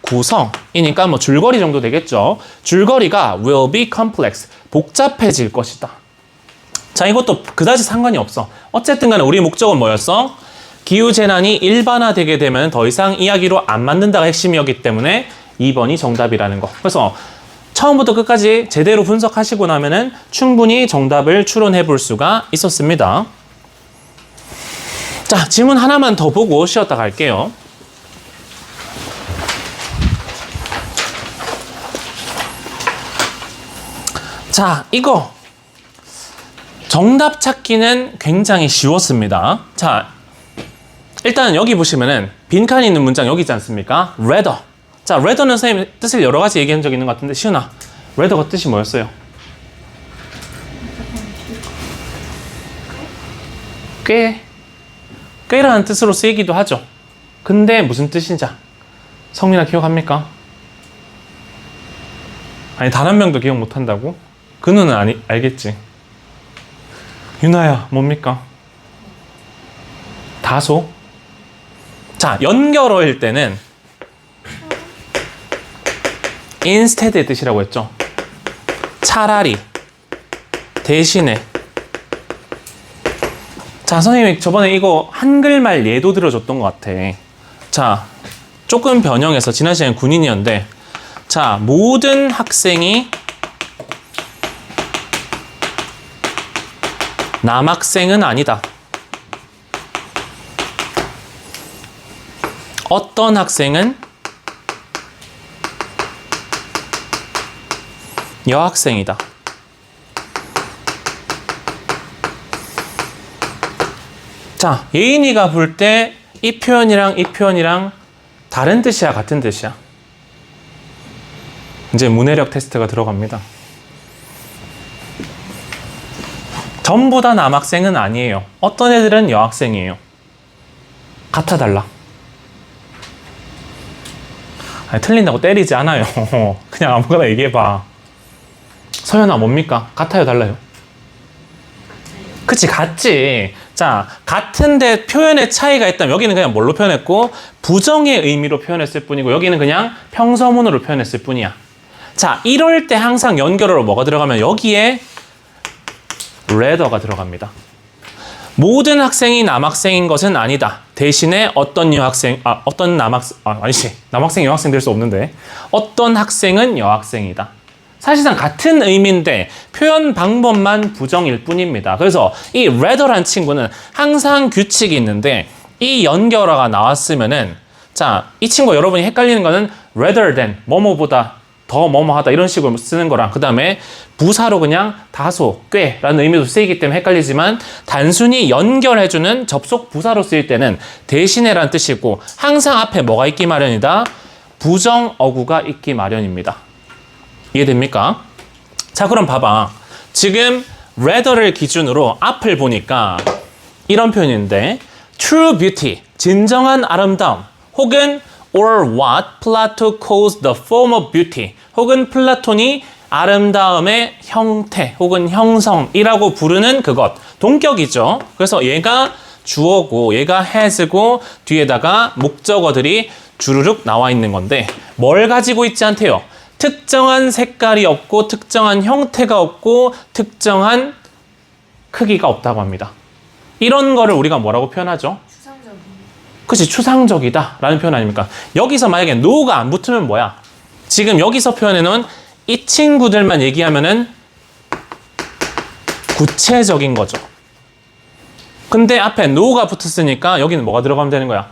구성이니까 뭐 줄거리 정도 되겠죠. 줄거리가 will be complex. 복잡해질 것이다. 자, 이것도 그다지 상관이 없어. 어쨌든 간에 우리 목적은 뭐였어? 기후재난이 일반화되게 되면 더 이상 이야기로 안 만든다가 핵심이었기 때문에 2번이 정답이라는 거. 그래서 처음부터 끝까지 제대로 분석하시고 나면은 충분히 정답을 추론해 볼 수가 있었습니다. 자, 질문 하나만 더 보고 쉬었다 갈게요. 자, 이거 정답 찾기는 굉장히 쉬웠습니다. 자, 일단 여기 보시면은 빈칸이 있는 문장 여기 있지 않습니까? rather. 자, rather는 선생님 뜻을 여러 가지 얘기한 적이 있는 것 같은데 시은아, rather가 뜻이 뭐였어요? 꽤라는 뜻으로 쓰이기도 하죠. 근데 무슨 뜻인지 성민아 기억합니까? 아니 단 한 명도 기억 못한다고? 그 누는 알겠지. 유나야 뭡니까? 다소? 자, 연결어일 때는 instead의 뜻이라고 했죠. 차라리, 대신에. 자, 선생님이 저번에 이거 한글말 예도 들어줬던 것 같아. 자, 조금 변형해서 지난 시간에 군인이었는데, 자, 모든 학생이 남학생은 아니다. 어떤 학생은 여학생이다. 자, 예인이가 볼 때 이 표현이랑 이 표현이랑 다른 뜻이야, 같은 뜻이야? 이제 문해력 테스트가 들어갑니다. 전부 다 남학생은 아니에요. 어떤 애들은 여학생이에요. 같아 달라. 아니, 틀린다고 때리지 않아요. 그냥 아무거나 얘기해봐. 서연아 뭡니까? 같아요, 달라요? 그치, 같지. 자, 같은데 표현의 차이가 있다면 여기는 그냥 뭘로 표현했고 부정의 의미로 표현했을 뿐이고 여기는 그냥 평서문으로 표현했을 뿐이야. 자, 이럴 때 항상 연결어로 뭐가 들어가면 여기에 rather가 들어갑니다. 모든 학생이 남학생인 것은 아니다. 대신에 어떤 여학생, 어떤 남학생, 여학생 될 수 없는데 어떤 학생은 여학생이다. 사실상 같은 의미인데 표현 방법만 부정일 뿐입니다. 그래서 이 rather란 친구는 항상 규칙이 있는데 이 연결어가 나왔으면은 자, 이 친구 여러분이 헷갈리는 거는 rather than, 뭐뭐보다 더 뭐뭐하다 이런 식으로 쓰는 거랑 그 다음에 부사로 그냥 다소, 꽤 라는 의미도 쓰이기 때문에 헷갈리지만 단순히 연결해주는 접속 부사로 쓰일 때는 대신에 란 뜻이고 항상 앞에 뭐가 있기 마련이다? 부정어구가 있기 마련입니다. 이해됩니까? 자, 그럼 봐봐. 지금 rather를 기준으로 앞을 보니까 이런 표현인데 true beauty, 진정한 아름다움 혹은 or what Plato calls the form of beauty 혹은 플라톤이 아름다움의 형태 혹은 형성이라고 부르는 그것, 동격이죠. 그래서 얘가 주어고 얘가 has고 뒤에다가 목적어들이 주르륵 나와 있는 건데 뭘 가지고 있지 않대요? 특정한 색깔이 없고 특정한 형태가 없고 특정한 크기가 없다고 합니다. 이런 거를 우리가 뭐라고 표현하죠? 추상적인. 그치, 추상적이다 라는 표현 아닙니까? 여기서 만약에 no가 안 붙으면 뭐야? 지금 여기서 표현해놓은 이 친구들만 얘기하면은 구체적인 거죠. 근데 앞에 no가 붙었으니까 여기는 뭐가 들어가면 되는 거야?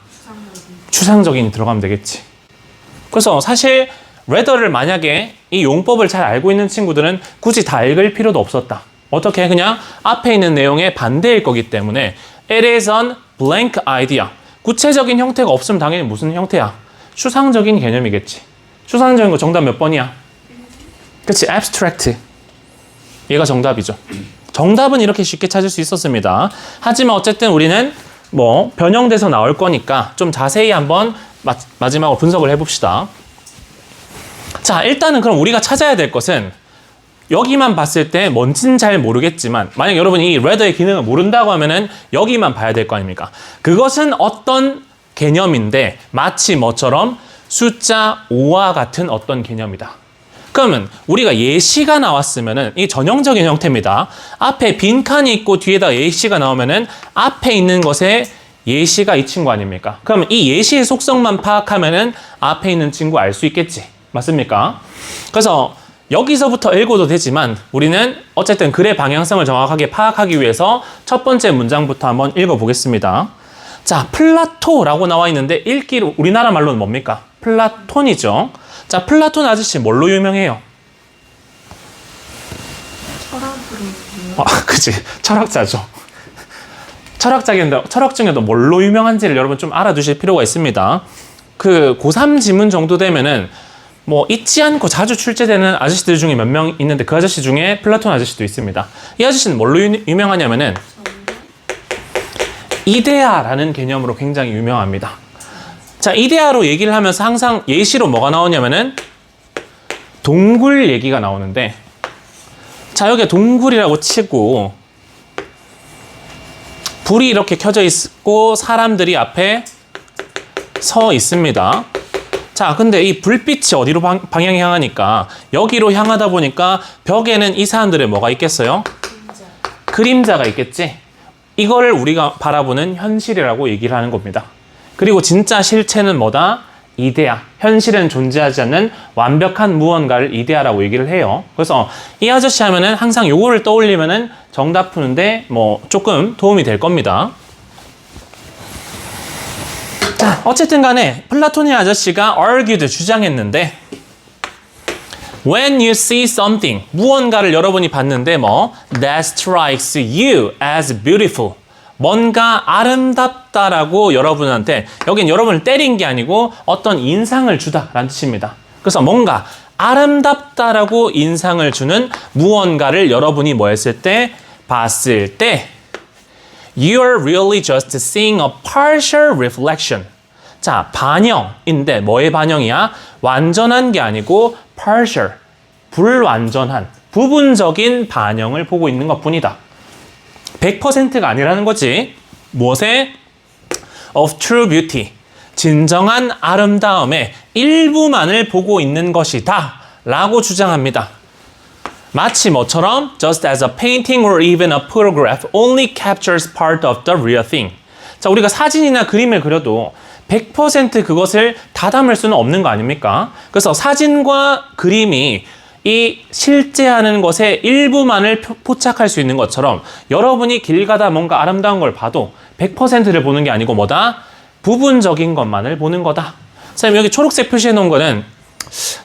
추상적인 들어가면 되겠지. 그래서 사실 rather를 만약에 이 용법을 잘 알고 있는 친구들은 굳이 다 읽을 필요도 없었다. 어떻게? 그냥 앞에 있는 내용의 반대일 거기 때문에 it is an blank idea. 구체적인 형태가 없으면 당연히 무슨 형태야? 추상적인 개념이겠지. 추상적인 거 정답 몇 번이야? 그치, abstract. 얘가 정답이죠. 정답은 이렇게 쉽게 찾을 수 있었습니다. 하지만 어쨌든 우리는 뭐 변형돼서 나올 거니까 좀 자세히 한번 마지막으로 분석을 해봅시다. 자, 일단은 그럼 우리가 찾아야 될 것은 여기만 봤을 때 뭔지는 잘 모르겠지만 만약 여러분이 이 rather의 기능을 모른다고 하면은 여기만 봐야 될 거 아닙니까? 그것은 어떤 개념인데 마치 뭐처럼 숫자 5와 같은 어떤 개념이다. 그러면 우리가 예시가 나왔으면은 이 전형적인 형태입니다. 앞에 빈칸이 있고 뒤에다 예시가 나오면은 앞에 있는 것에 예시가 이 친구 아닙니까? 그러면 이 예시의 속성만 파악하면은 앞에 있는 친구 알 수 있겠지. 맞습니까? 그래서 여기서부터 읽어도 되지만 우리는 어쨌든 글의 방향성을 정확하게 파악하기 위해서 첫 번째 문장부터 한번 읽어보겠습니다. 자, 플라토라고 나와 있는데 읽기로 우리나라 말로는 뭡니까? 플라톤이죠. 자, 플라톤 아저씨 뭘로 유명해요? 철학으로. 그치. 철학자죠. 철학 중에도 뭘로 유명한지를 여러분 좀 알아두실 필요가 있습니다. 그 고3 지문 정도 되면은 뭐 잊지 않고 자주 출제되는 아저씨들 중에 몇 명 있는데 그 아저씨 중에 플라톤 아저씨도 있습니다. 이 아저씨는 뭘로 유명하냐면은 이데아라는 개념으로 굉장히 유명합니다. 자, 이데아로 얘기를 하면서 항상 예시로 뭐가 나오냐면은 동굴 얘기가 나오는데, 자, 여기에 동굴이라고 치고 불이 이렇게 켜져 있고 사람들이 앞에 서 있습니다. 자, 근데 이 불빛이 어디로 방향이 향하니까 여기로 향하다 보니까 벽에는 이 사람들의 뭐가 있겠어요? 그림자가 있겠지? 이걸 우리가 바라보는 현실이라고 얘기를 하는 겁니다. 그리고 진짜 실체는 뭐다? 이데아. 현실은 존재하지 않는 완벽한 무언가를 이데아라고 얘기를 해요. 그래서 이 아저씨 하면은 항상 요거를 떠올리면은 정답 푸는데 뭐 조금 도움이 될 겁니다. 자, 어쨌든 간에 플라톤의 아저씨가 argued, 주장했는데 When you see something, 무언가를 여러분이 봤는데 뭐 that strikes you as beautiful, 뭔가 아름답다라고 여러분한테, 여긴 여러분을 때린 게 아니고 어떤 인상을 주다라는 뜻입니다. 그래서 뭔가 아름답다라고 인상을 주는 무언가를 여러분이 뭐 했을 때? 봤을 때 You're really just seeing a partial reflection. 자, 반영인데 뭐의 반영이야? 완전한 게 아니고 partial, 불완전한, 부분적인 반영을 보고 있는 것뿐이다. 100%가 아니라는 거지. 무엇에? Of true beauty. 진정한 아름다움의 일부만을 보고 있는 것이다 라고 주장합니다. 마치 뭐처럼 just as a painting or even a photograph only captures part of the real thing. 자, 우리가 사진이나 그림을 그려도 100% 그것을 다 담을 수는 없는 거 아닙니까? 그래서 사진과 그림이 이 실제하는 것의 일부만을 포착할 수 있는 것처럼 여러분이 길 가다 뭔가 아름다운 걸 봐도 100%를 보는 게 아니고 뭐다? 부분적인 것만을 보는 거다. 선생님, 여기 초록색 표시해 놓은 거는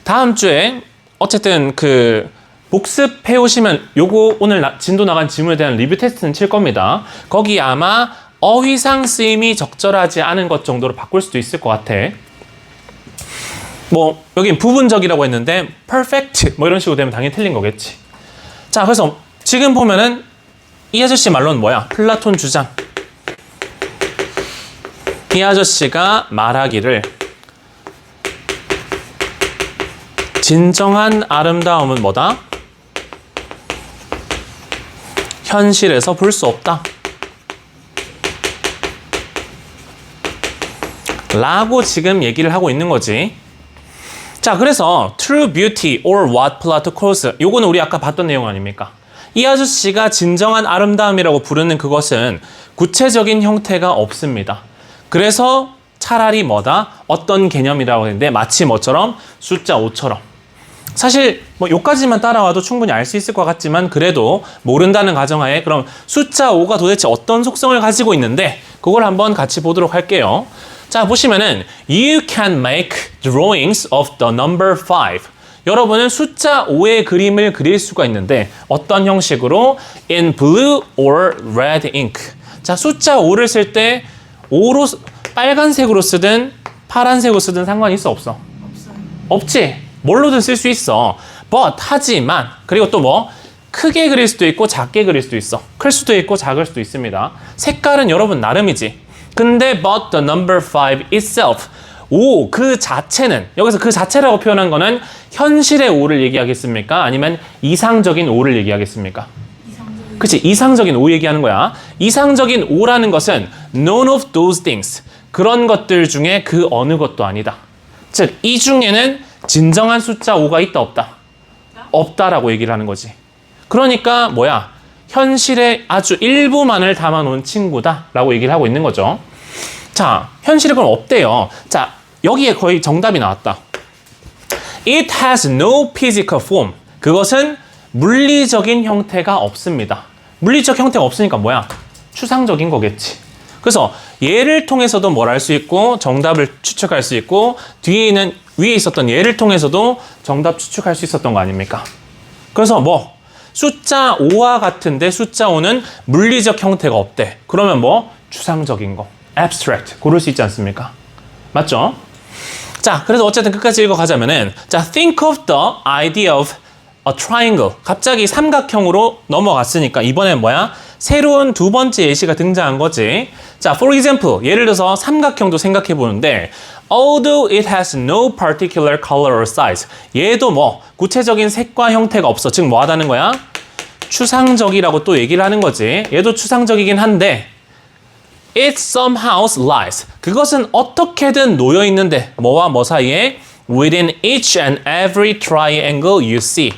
다음 주에 어쨌든 그 복습해 오시면 요거 오늘 진도 나간 지문에 대한 리뷰 테스트는 칠 겁니다. 거기 아마 어휘상 쓰임이 적절하지 않은 것 정도로 바꿀 수도 있을 것 같아. 뭐 여긴 부분적이라고 했는데 perfect 뭐 이런 식으로 되면 당연히 틀린 거겠지. 자, 그래서 지금 보면은 이 아저씨 말로는 뭐야? 플라톤 주장. 이 아저씨가 말하기를 진정한 아름다움은 뭐다? 현실에서 볼 수 없다 라고 지금 얘기를 하고 있는 거지. 자, 그래서 true beauty or what Plato calls, 요거는 우리 아까 봤던 내용 아닙니까? 이 아저씨가 진정한 아름다움이라고 부르는 그것은 구체적인 형태가 없습니다. 그래서 차라리 뭐다? 어떤 개념이라고 했는데 마치 뭐처럼? 숫자 5처럼. 사실 뭐 요까지만 따라와도 충분히 알 수 있을 것 같지만 그래도 모른다는 가정하에 그럼 숫자 5가 도대체 어떤 속성을 가지고 있는데 그걸 한번 같이 보도록 할게요. 자, 보시면은 You can make drawings of the number 5. 여러분은 숫자 5의 그림을 그릴 수가 있는데 어떤 형식으로? In blue or red ink. 자, 숫자 5를 쓸 때 5로 빨간색으로 쓰든 파란색으로 쓰든 상관이 있어 없어? 없어요. 없지. 뭘로든 쓸 수 있어. But 하지만 그리고 또 뭐? 크게 그릴 수도 있고 작게 그릴 수도 있어. 클 수도 있고 작을 수도 있습니다. 색깔은 여러분 나름이지. 근데 but the number 5 itself, 5 그 자체는, 여기서 그 자체라고 표현한 거는 현실의 5를 얘기하겠습니까? 아니면 이상적인 5를 얘기하겠습니까? 이상적인. 그치, 이상적인 5 얘기하는 거야. 이상적인 5라는 것은 none of those things, 그런 것들 중에 그 어느 것도 아니다. 즉, 이 중에는 진정한 숫자 5가 있다 없다? 없다라고 얘기를 하는 거지. 그러니까 뭐야? 현실의 아주 일부만을 담아놓은 친구다 라고 얘기를 하고 있는 거죠. 자, 현실이 그럼 없대요. 자, 여기에 거의 정답이 나왔다. It has no physical form. 그것은 물리적인 형태가 없습니다. 물리적 형태가 없으니까 뭐야? 추상적인 거겠지. 그래서 예를 통해서도 뭘 할 수 있고 정답을 추측할 수 있고 뒤에 있는 위에 있었던 예를 통해서도 정답 추측할 수 있었던 거 아닙니까? 그래서 뭐 숫자 5와 같은데 숫자 5는 물리적 형태가 없대. 그러면 뭐? 추상적인 거. abstract. 고를 수 있지 않습니까? 맞죠? 자, 그래서 어쨌든 끝까지 읽어가자면은 자, think of the idea of a triangle. 갑자기 삼각형으로 넘어갔으니까 이번엔 뭐야? 새로운 두 번째 예시가 등장한 거지. 자, for example. 예를 들어서 삼각형도 생각해 보는데 although it has no particular color or size. 얘도 뭐 구체적인 색과 형태가 없어. 즉 뭐 하다는 거야? 추상적이라고 또 얘기를 하는 거지. 얘도 추상적이긴 한데 it somehow lies. 그것은 어떻게든 놓여 있는데 뭐와 뭐 사이에? within each and every triangle you see.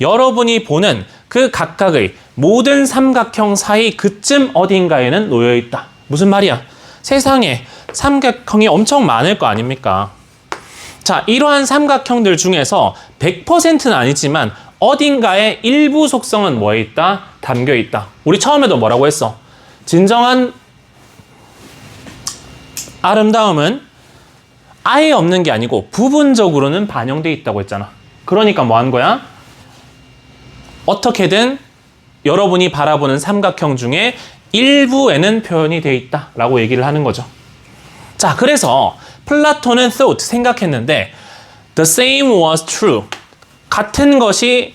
여러분이 보는 그 각각의 모든 삼각형 사이 그쯤 어딘가에는 놓여 있다. 무슨 말이야? 세상에 삼각형이 엄청 많을 거 아닙니까? 자, 이러한 삼각형들 중에서 100%는 아니지만 어딘가에 일부 속성은 뭐에 있다? 담겨 있다. 우리 처음에도 뭐라고 했어? 진정한 아름다움은 아예 없는 게 아니고 부분적으로는 반영돼 있다고 했잖아. 그러니까 뭐 하는 거야? 어떻게든 여러분이 바라보는 삼각형 중에 일부에는 표현이 돼 있다라고 얘기를 하는 거죠. 자, 그래서 플라톤은 thought, 생각했는데 the same was true. 같은 것이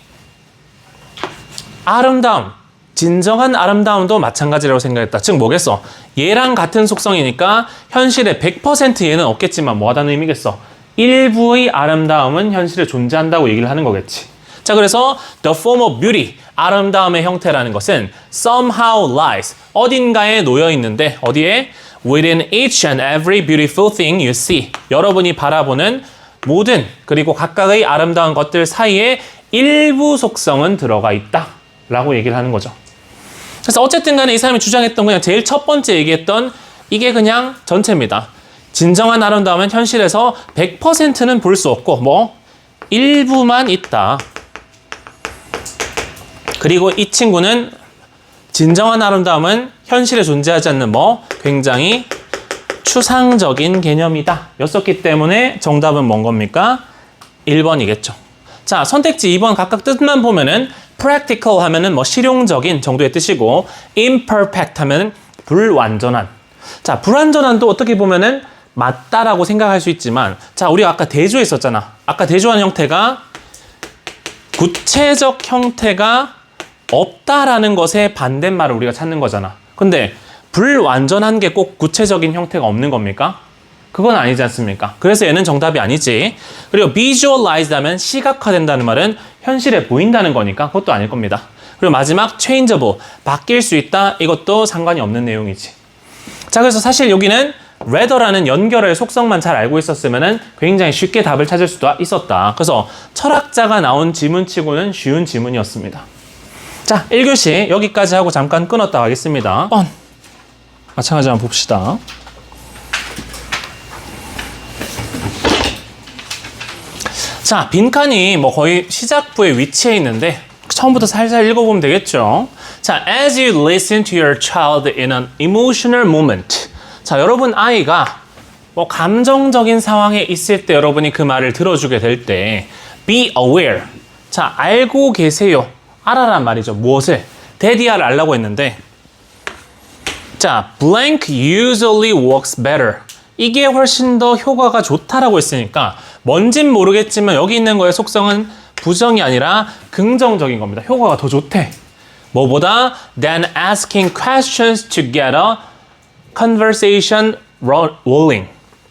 아름다움, 진정한 아름다움도 마찬가지라고 생각했다. 즉 뭐겠어? 얘랑 같은 속성이니까 현실에 100% 얘는 없겠지만 뭐 하다는 의미겠어? 일부의 아름다움은 현실에 존재한다고 얘기를 하는 거겠지. 자, 그래서 the form of beauty, 아름다움의 형태라는 것은 somehow lies, 어딘가에 놓여 있는데 어디에? within each and every beautiful thing you see. 여러분이 바라보는 모든 그리고 각각의 아름다운 것들 사이에 일부 속성은 들어가 있다 라고 얘기를 하는 거죠. 그래서 어쨌든 간에 이 사람이 주장했던 그냥 제일 첫 번째 얘기했던 이게 그냥 전체입니다. 진정한 아름다움은 현실에서 100%는 볼 수 없고 뭐 일부만 있다. 그리고 이 친구는 진정한 아름다움은 현실에 존재하지 않는 뭐 굉장히 추상적인 개념이다 였었기 때문에 정답은 뭔 겁니까? 1번이겠죠. 자, 선택지 2번 각각 뜻만 보면은 practical 하면은 뭐 실용적인 정도의 뜻이고 imperfect 하면은 불완전한. 자, 불완전한도 어떻게 보면은 맞다라고 생각할 수 있지만 자, 우리가 아까 대조했었잖아. 아까 대조한 형태가 구체적 형태가 없다라는 것의 반대말을 우리가 찾는 거잖아. 근데 불완전한 게 꼭 구체적인 형태가 없는 겁니까? 그건 아니지 않습니까? 그래서 얘는 정답이 아니지. 그리고 visualized 하면 시각화된다는 말은 현실에 보인다는 거니까 그것도 아닐 겁니다. 그리고 마지막 changeable, 바뀔 수 있다. 이것도 상관이 없는 내용이지. 자, 그래서 사실 여기는 rather라는 연결의 속성만 잘 알고 있었으면 굉장히 쉽게 답을 찾을 수도 있었다. 그래서 철학자가 나온 지문치고는 쉬운 지문이었습니다. 자, 1교시 여기까지 하고 잠깐 끊었다 가겠습니다. 마찬가지로 한번 봅시다. 자, 빈칸이 뭐 거의 시작부에 위치해 있는데 처음부터 살살 읽어보면 되겠죠. 자, as you listen to your child in an emotional moment. 자, 여러분 아이가 뭐 감정적인 상황에 있을 때 여러분이 그 말을 들어주게 될 때 be aware. 자, 알고 계세요. 알아란 말이죠. 무엇을? daddy를 알라고 했는데 자, blank usually works better. 이게 훨씬 더 효과가 좋다라고 했으니까 뭔진 모르겠지만 여기 있는 거의 속성은 부정이 아니라 긍정적인 겁니다. 효과가 더 좋대. 뭐보다 than asking questions to get a conversation rolling.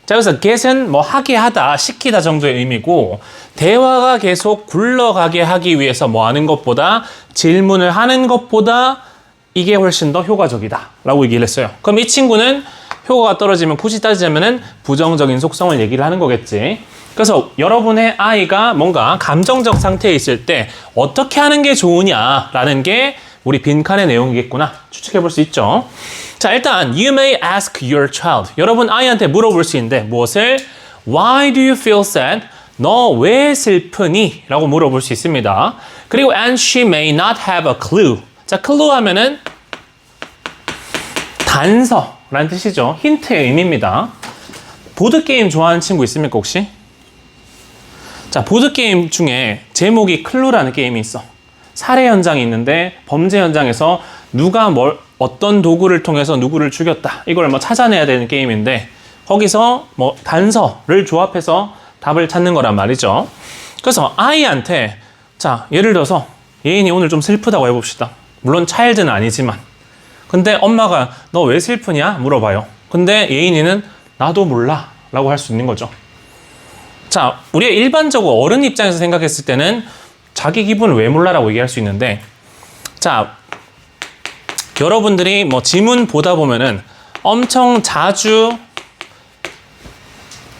자, 그래서 get은 뭐 하게 하다, 시키다 정도의 의미고 대화가 계속 굴러가게 하기 위해서 뭐 하는 것보다 질문을 하는 것보다 이게 훨씬 더 효과적이다 라고 얘기를 했어요. 그럼 이 친구는 효과가 떨어지면 굳이 따지자면은 부정적인 속성을 얘기를 하는 거겠지. 그래서 여러분의 아이가 뭔가 감정적 상태에 있을 때 어떻게 하는 게 좋으냐라는 게 우리 빈칸의 내용이겠구나 추측해 볼 수 있죠. 자, 일단 you may ask your child. 여러분 아이한테 물어볼 수 있는데 무엇을? Why do you feel sad? 너 왜 슬프니? 라고 물어볼 수 있습니다. 그리고 and she may not have a clue. 자, clue 하면은 단서라는 뜻이죠. 힌트의 의미입니다. 보드게임 좋아하는 친구 있습니까 혹시? 자, 보드게임 중에 제목이 클루라는 게임이 있어. 살해 현장이 있는데 범죄 현장에서 누가 어떤 도구를 통해서 누구를 죽였다. 이걸 뭐 찾아내야 되는 게임인데 거기서 뭐 단서를 조합해서 답을 찾는 거란 말이죠. 그래서 아이한테 자, 예를 들어서 예인이 오늘 좀 슬프다고 해봅시다. 물론 차일드는 아니지만 근데 엄마가 너 왜 슬프냐 물어봐요. 근데 예인이는 나도 몰라 라고 할 수 있는 거죠. 자, 우리가 일반적으로 어른 입장에서 생각했을 때는 자기 기분을 왜 몰라라고 얘기할 수 있는데, 자, 여러분들이 뭐 지문 보다 보면은 엄청 자주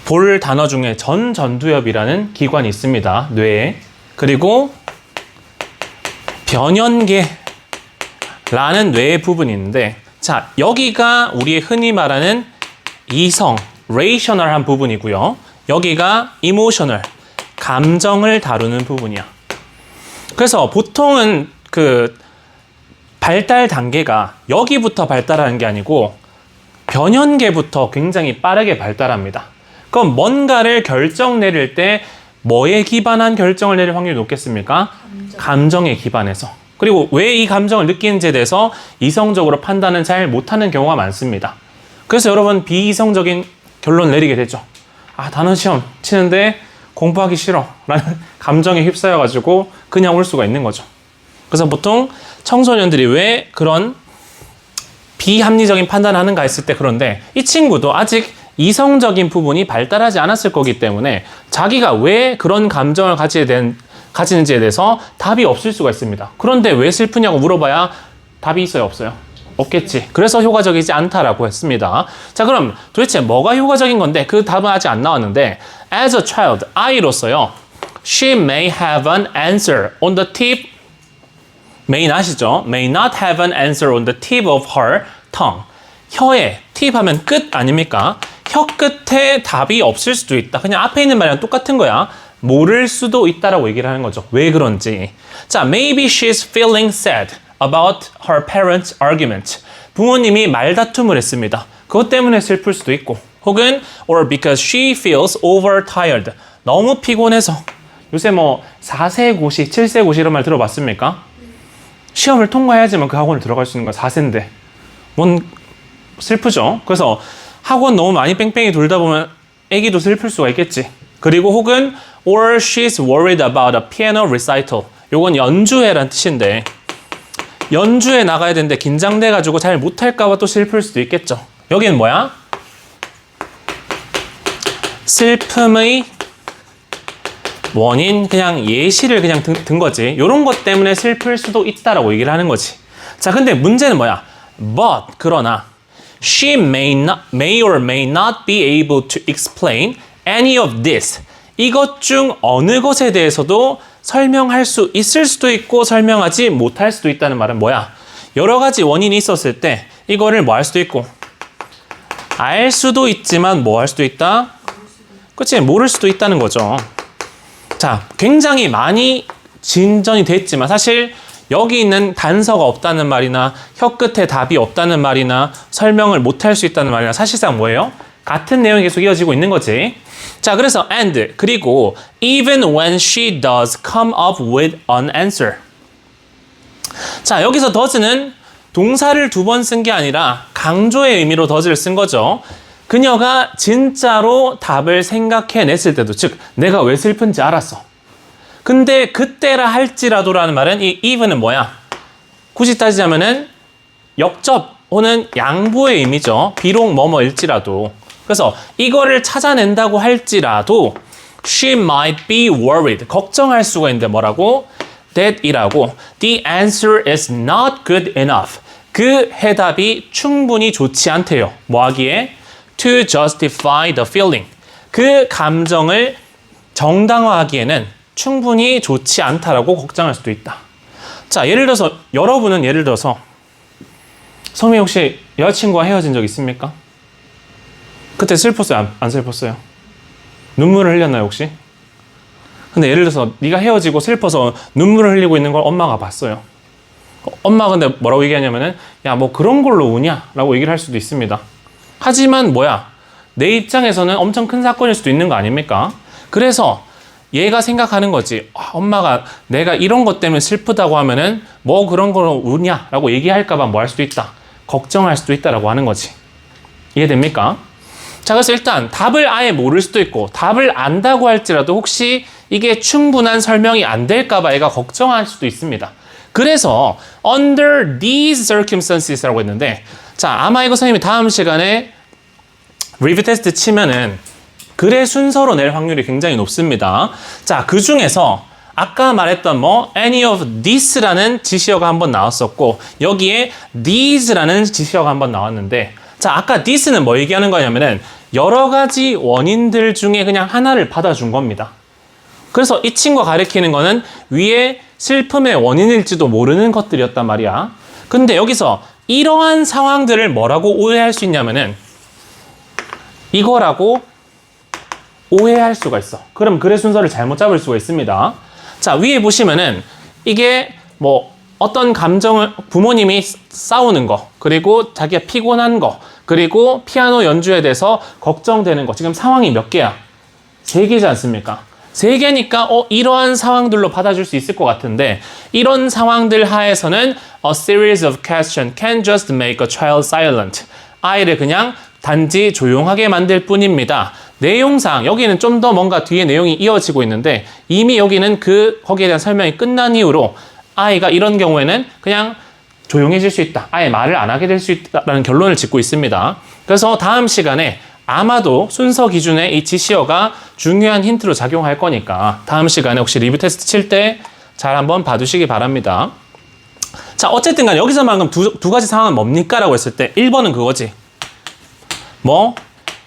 볼 단어 중에 전두엽이라는 기관이 있습니다. 뇌에. 그리고 변연계라는 뇌의 부분이 있는데, 자, 여기가 우리 흔히 말하는 이성, 레이셔널한 부분이고요. 여기가 이모셔널, 감정을 다루는 부분이야. 그래서 보통은 그 발달 단계가 여기부터 발달하는 게 아니고 변연계부터 굉장히 빠르게 발달합니다. 그럼 뭔가를 결정 내릴 때 뭐에 기반한 결정을 내릴 확률이 높겠습니까? 감정에 기반해서. 그리고 왜 이 감정을 느끼는지에 대해서 이성적으로 판단은 잘 못하는 경우가 많습니다. 그래서 여러분 비이성적인 결론 내리게 되죠. 아, 단원 시험 치는데 공부하기 싫어 라는 감정에 휩싸여가지고 그냥 올 수가 있는 거죠. 그래서 보통 청소년들이 왜 그런 비합리적인 판단을 하는가 했을 때, 그런데 이 친구도 아직 이성적인 부분이 발달하지 않았을 거기 때문에 자기가 왜 그런 감정을 가지는지에 대해서 답이 없을 수가 있습니다. 그런데 왜 슬프냐고 물어봐야 답이 있어요, 없어요? 없겠지. 그래서 효과적이지 않다라고 했습니다. 자, 그럼 도대체 뭐가 효과적인 건데 그 답은 아직 안 나왔는데, as a child, 아이로서요, she may have an answer on the tip, may not이죠. may not have an answer on the tip of her tongue. 혀에, tip 하면 끝 아닙니까? 혀 끝에 답이 없을 수도 있다. 그냥 앞에 있는 말이랑 똑같은 거야. 모를 수도 있다라고 얘기를 하는 거죠. 왜 그런지. 자, maybe she's feeling sad about her parents' argument. 부모님이 말다툼을 했습니다. 그것 때문에 슬플 수도 있고, 혹은 or because she feels overtired. 너무 피곤해서. 요새 뭐 4세 고시, 7세 고시 이런 말 들어봤습니까? 시험을 통과해야지만 그 학원을 들어갈 수 있는 거야. 4세인데. 뭔 슬프죠. 그래서 학원 너무 많이 뺑뺑이 돌다 보면 애기도 슬플 수가 있겠지. 그리고 혹은 or she's worried about a piano recital. 요건 연주회란 뜻인데, 연주회 나가야 되는데 긴장돼가지고 잘 못할까봐 또 슬플 수도 있겠죠. 여기는 뭐야? 슬픔의 원인, 그냥 예시를 그냥 든 거지. 요런 것 때문에 슬플 수도 있다라고 얘기를 하는 거지. 자, 근데 문제는 뭐야? But, 그러나 she may or may not be able to explain any of this. 이것 중 어느 것에 대해서도 설명할 수 있을 수도 있고 설명하지 못할 수도 있다는 말은 뭐야? 여러 가지 원인이 있었을 때 이거를 뭐 할 수도 있고 알 수도 있지만 뭐 할 수도 있다? 그치? 모를 수도 있다는 거죠. 자, 굉장히 많이 진전이 됐지만 사실 여기 있는 단서가 없다는 말이나 혀 끝에 답이 없다는 말이나 설명을 못할 수 있다는 말이나 사실상 뭐예요? 같은 내용이 계속 이어지고 있는 거지. 자, 그래서 and, 그리고 even when she does come up with an answer. 자, 여기서 does는 동사를 두 번 쓴 게 아니라 강조의 의미로 does를 쓴 거죠. 그녀가 진짜로 답을 생각해냈을 때도, 즉 내가 왜 슬픈지 알았어. 근데 그때라 할지라도라는 말은 이 even은 뭐야? 굳이 따지자면은 역접 혹은 양보의 의미죠. 비록 뭐뭐일지라도. 그래서 이거를 찾아낸다고 할지라도 she might be worried. 걱정할 수가 있는데 뭐라고? that 이라고 the answer is not good enough. 그 해답이 충분히 좋지 않대요. 뭐 하기에? to justify the feeling. 그 감정을 정당화하기에는 충분히 좋지 않다라고 걱정할 수도 있다. 자, 예를 들어서 여러분은 예를 들어서 성민 혹시 여자친구와 헤어진 적 있습니까? 그때 슬펐어요? 안 슬펐어요? 눈물을 흘렸나요 혹시? 근데 예를 들어서 네가 헤어지고 슬퍼서 눈물을 흘리고 있는 걸 엄마가 봤어요. 엄마가 근데 뭐라고 얘기하냐면은 야, 뭐 그런 걸로 우냐? 라고 얘기를 할 수도 있습니다. 하지만 뭐야? 내 입장에서는 엄청 큰 사건일 수도 있는 거 아닙니까? 그래서 얘가 생각하는 거지. 엄마가 내가 이런 것 때문에 슬프다고 하면은 뭐 그런 걸로 우냐? 라고 얘기할까봐 뭐 할 수도 있다. 걱정할 수도 있다라고 하는 거지. 이해됩니까? 자, 그래서 일단 답을 아예 모를 수도 있고 답을 안다고 할지라도 혹시 이게 충분한 설명이 안 될까봐 얘가 걱정할 수도 있습니다. 그래서 under these circumstances라고 했는데, 자, 아마 이거 선생님이 다음 시간에 리뷰 테스트 치면은 글의 순서로 낼 확률이 굉장히 높습니다. 자, 그 중에서 아까 말했던 any of this라는 지시어가 한번 나왔었고 여기에 these라는 지시어가 한번 나왔는데 자, 아까 this는 뭐 얘기하는 거냐면은 여러 가지 원인들 중에 그냥 하나를 받아준 겁니다. 그래서 이 친구가 가리키는 거는 위에 슬픔의 원인일지도 모르는 것들이었단 말이야. 근데 여기서 이러한 상황들을 뭐라고 오해할 수 있냐면은 이거라고 오해할 수가 있어. 그럼 글의 순서를 잘못 잡을 수가 있습니다. 자, 위에 보시면은 이게 어떤 감정을 부모님이 싸우는 거, 그리고 자기가 피곤한 거, 그리고 피아노 연주에 대해서 걱정되는 거. 지금 상황이 몇 개야? 3개지 않습니까? 3개니까 이러한 상황들로 받아줄 수 있을 것 같은데 이런 상황들 하에서는 a series of questions can just make a child silent. 아이를 그냥 단지 조용하게 만들 뿐입니다. 내용상 여기는 좀 더 뭔가 뒤에 내용이 이어지고 있는데 이미 여기는 거기에 대한 설명이 끝난 이후로 아이가 이런 경우에는 그냥 조용해질 수 있다. 아예 말을 안 하게 될 수 있다라는 결론을 짓고 있습니다. 그래서 다음 시간에 아마도 순서 기준에 이 지시어가 중요한 힌트로 작용할 거니까 다음 시간에 혹시 리뷰 테스트 칠 때 잘 한번 봐두시기 바랍니다. 자, 어쨌든 간에 여기서 방금 두 가지 상황은 뭡니까? 라고 했을 때 1번은 그거지.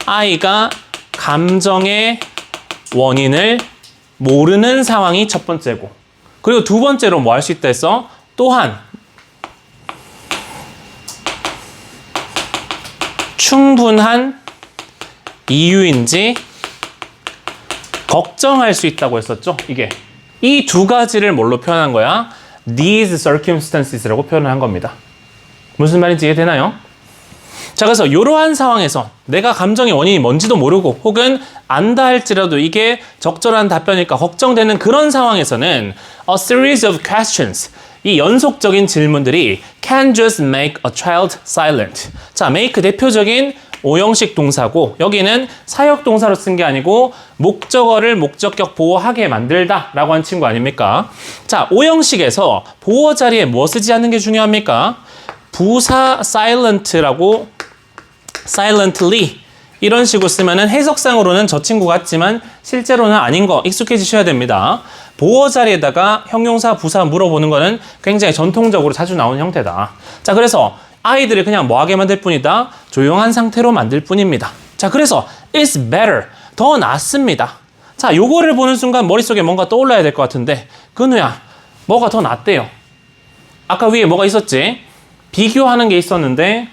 아이가 감정의 원인을 모르는 상황이 첫 번째고 그리고 두 번째로 뭐 할 수 있다 했어? 또한 충분한 이유인지 걱정할 수 있다고 했었죠. 이게 이 두 가지를 뭘로 표현한 거야? These circumstances라고 표현을 한 겁니다. 무슨 말인지 이해되나요? 자, 그래서 이러한 상황에서 내가 감정의 원인이 뭔지도 모르고 혹은 안다 할지라도 이게 적절한 답변일까 걱정되는 그런 상황에서는 a series of questions, 이 연속적인 질문들이 can just make a child silent. 자, make 대표적인 오형식 동사고 여기는 사역 동사로 쓴 게 아니고 목적어를 목적격 보호하게 만들다 라고 한 친구 아닙니까? 자, 오형식에서 보호 자리에 뭐 쓰지 않는 게 중요합니까? 부사 silent라고 silently 이런 식으로 쓰면은 해석상으로는 저 친구 같지만 실제로는 아닌 거 익숙해지셔야 됩니다. 보호 자리에다가 형용사, 부사 물어보는 거는 굉장히 전통적으로 자주 나오는 형태다. 자, 그래서 아이들을 그냥 뭐하게 만들 뿐이다. 조용한 상태로 만들 뿐입니다. 자, 그래서 it's better. 더 낫습니다. 자, 요거를 보는 순간 머릿속에 뭔가 떠올라야 될 것 같은데 근우야, 뭐가 더 낫대요? 아까 위에 뭐가 있었지? 비교하는 게 있었는데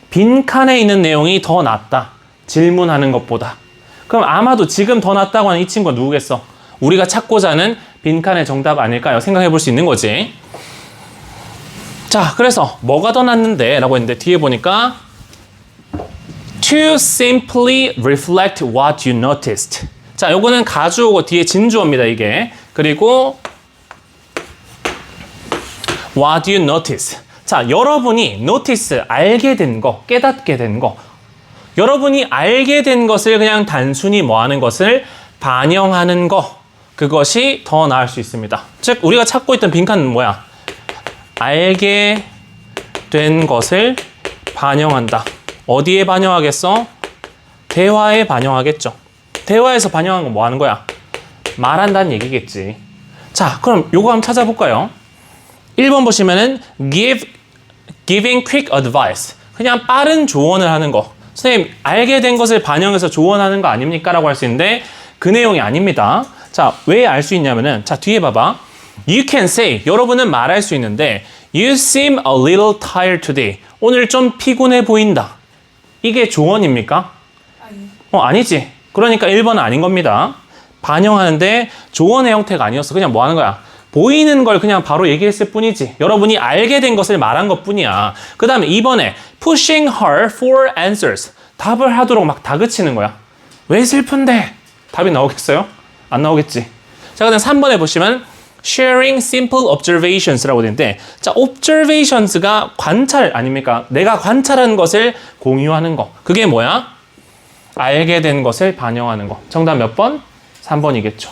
빈칸에 있는 내용이 더 낫다. 질문하는 것보다. 그럼 아마도 지금 더 낫다고 하는 이 친구가 누구겠어? 우리가 찾고자 하는 빈칸의 정답 아닐까요? 생각해 볼 수 있는 거지. 자, 그래서 뭐가 더 낫는데? 라고 했는데 뒤에 보니까 to simply reflect what you noticed. 자, 요거는 가주어고 뒤에 진주어입니다, 이게. 그리고 what you notice. 자, 여러분이 notice, 알게 된 거, 깨닫게 된 거. 여러분이 알게 된 것을 그냥 단순히 뭐 하는 것을 반영하는 거. 그것이 더 나을 수 있습니다. 즉, 우리가 찾고 있던 빈칸은 뭐야? 알게 된 것을 반영한다. 어디에 반영하겠어? 대화에 반영하겠죠. 대화에서 반영한 건 뭐 하는 거야? 말한다는 얘기겠지. 자, 그럼 요거 한번 찾아볼까요? 1번 보시면은 giving quick advice. 그냥 빠른 조언을 하는 거. 선생님, 알게 된 것을 반영해서 조언하는 거 아닙니까? 라고 할 수 있는데 그 내용이 아닙니다. 자, 왜 알 수 있냐면은 자, 뒤에 봐봐. You can say, 여러분은 말할 수 있는데 You seem a little tired today. 오늘 좀 피곤해 보인다. 이게 조언입니까? 아니지. 그러니까 1번은 아닌 겁니다. 반영하는데 조언의 형태가 아니었어. 그냥 뭐 하는 거야? 보이는 걸 그냥 바로 얘기했을 뿐이지. 여러분이 알게 된 것을 말한 것 뿐이야. 그 다음에 2번에 pushing her for answers. 답을 하도록 막 다그치는 거야. 왜 슬픈데? 답이 나오겠어요? 안 나오겠지. 자, 그다음 3번에 보시면 sharing simple observations라고 되는데 자, observations가 관찰 아닙니까? 내가 관찰한 것을 공유하는 거. 그게 뭐야? 알게 된 것을 반영하는 거. 정답 몇 번? 3번이겠죠.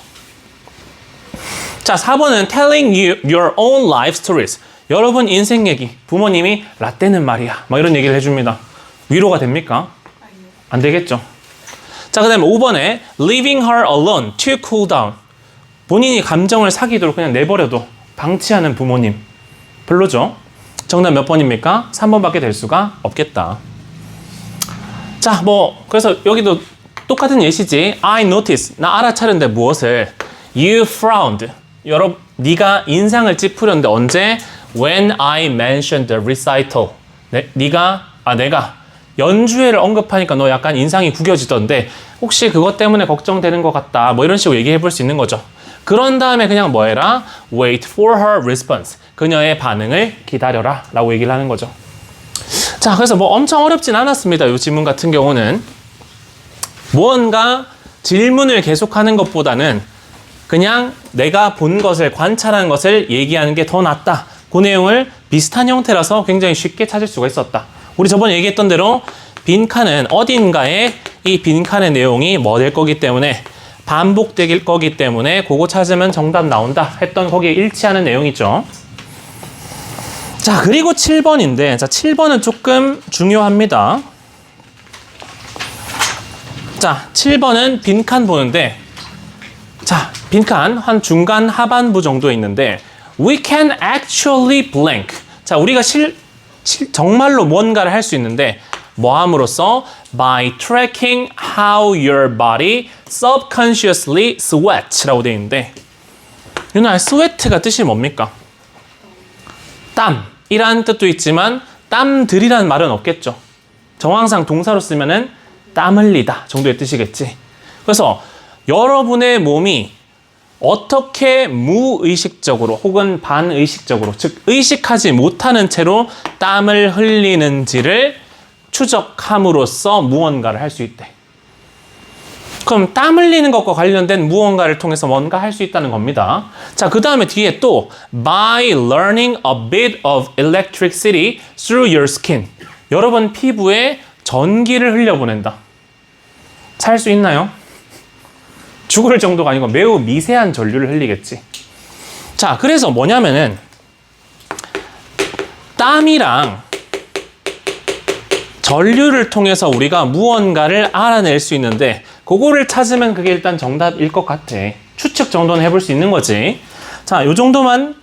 자, 4번은 telling you your own life stories. 여러분 인생 얘기. 부모님이 라떼는 말이야. 막 이런 얘기를 해줍니다. 위로가 됩니까? 안 되겠죠. 자, 그 다음에 5번에 leaving her alone to cool down. 본인이 감정을 사기도록 그냥 내버려둬. 방치하는 부모님. 별로죠? 정답 몇 번입니까? 3번밖에 될 수가 없겠다. 자, 그래서 여기도 똑같은 예시지. I noticed. 나 알아차렸는데 무엇을? You frowned. 네가 인상을 찌푸렸는데 언제? When I mentioned the recital. 내가 연주회를 언급하니까 너 약간 인상이 구겨지던데 혹시 그것 때문에 걱정되는 것 같다. 이런 식으로 얘기해 볼 수 있는 거죠. 그런 다음에 그냥 해라? Wait for her response. 그녀의 반응을 기다려라. 라고 얘기를 하는 거죠. 자, 그래서 엄청 어렵진 않았습니다. 이 지문 같은 경우는. 무언가 질문을 계속하는 것보다는 그냥 내가 본 것을 관찰한 것을 얘기하는 게 더 낫다. 그 내용을 비슷한 형태라서 굉장히 쉽게 찾을 수가 있었다. 우리 저번에 얘기했던 대로 빈칸은 어딘가에 이 빈칸의 내용이 될 거기 때문에 반복될 거기 때문에 그거 찾으면 정답 나온다 했던 거기에 일치하는 내용이죠. 자, 그리고 7번인데, 자, 7번은 조금 중요합니다. 자, 7번은 빈칸 보는데, 자, 빈칸 한 중간 하반부 정도 있는데, we can actually blank. 자, 우리가 정말로 뭔가를 할 수 있는데, 함으로써 by tracking how your body subconsciously sweats 라고 되어 있는데, 유나, sweat가 뜻이 뭡니까? 땀이라는 뜻도 있지만 땀들이라는 말은 없겠죠. 정황상 동사로 쓰면은 땀 흘리다 정도의 뜻이겠지. 그래서 여러분의 몸이 어떻게 무의식적으로 혹은 반의식적으로, 즉 의식하지 못하는 채로 땀을 흘리는지를 추적함으로써 무언가를 할 수 있대. 그럼 땀 흘리는 것과 관련된 무언가를 통해서 뭔가 할 수 있다는 겁니다. 자, 그 다음에 뒤에 또 by learning a bit of electricity through your skin. 여러분 피부에 전기를 흘려보낸다. 살 수 있나요? 죽을 정도가 아니고 매우 미세한 전류를 흘리겠지. 자, 그래서 뭐냐면은 땀이랑 전류를 통해서 우리가 무언가를 알아낼 수 있는데 그거를 찾으면 그게 일단 정답일 것 같아. 추측 정도는 해볼 수 있는 거지. 자, 요 정도만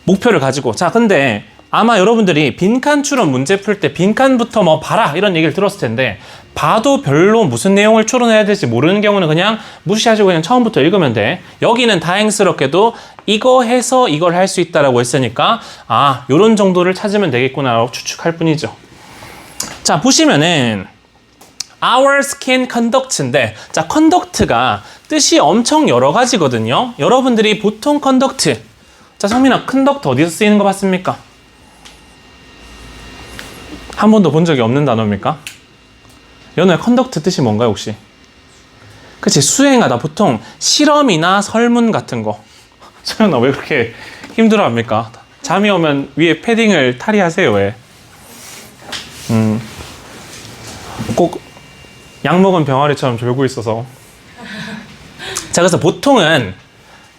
목표를 가지고. 자, 근데 아마 여러분들이 빈칸 추론 문제 풀 때 빈칸부터 봐라 이런 얘기를 들었을 텐데 봐도 별로 무슨 내용을 추론해야 될지 모르는 경우는 그냥 무시하시고 그냥 처음부터 읽으면 돼. 여기는 다행스럽게도 이거 해서 이걸 할 수 있다라고 했으니까 요런 정도를 찾으면 되겠구나라고 추측할 뿐이죠. 자, 보시면은 Our skin conduct인데, 자, conduct가 뜻이 엄청 여러 가지거든요. 여러분들이 보통 conduct, 자, 성민아, conduct 어디서 쓰이는 거 봤습니까? 한 번도 본 적이 없는 단어입니까? 연우야, conduct 뜻이 뭔가요, 혹시? 그치, 수행하다. 보통 실험이나 설문 같은 거. 소연아, 왜 그렇게 힘들어합니까? 잠이 오면 위에 패딩을 탈의하세요, 왜? 꼭 약 먹은 병아리처럼 졸고 있어서. 자, 그래서 보통은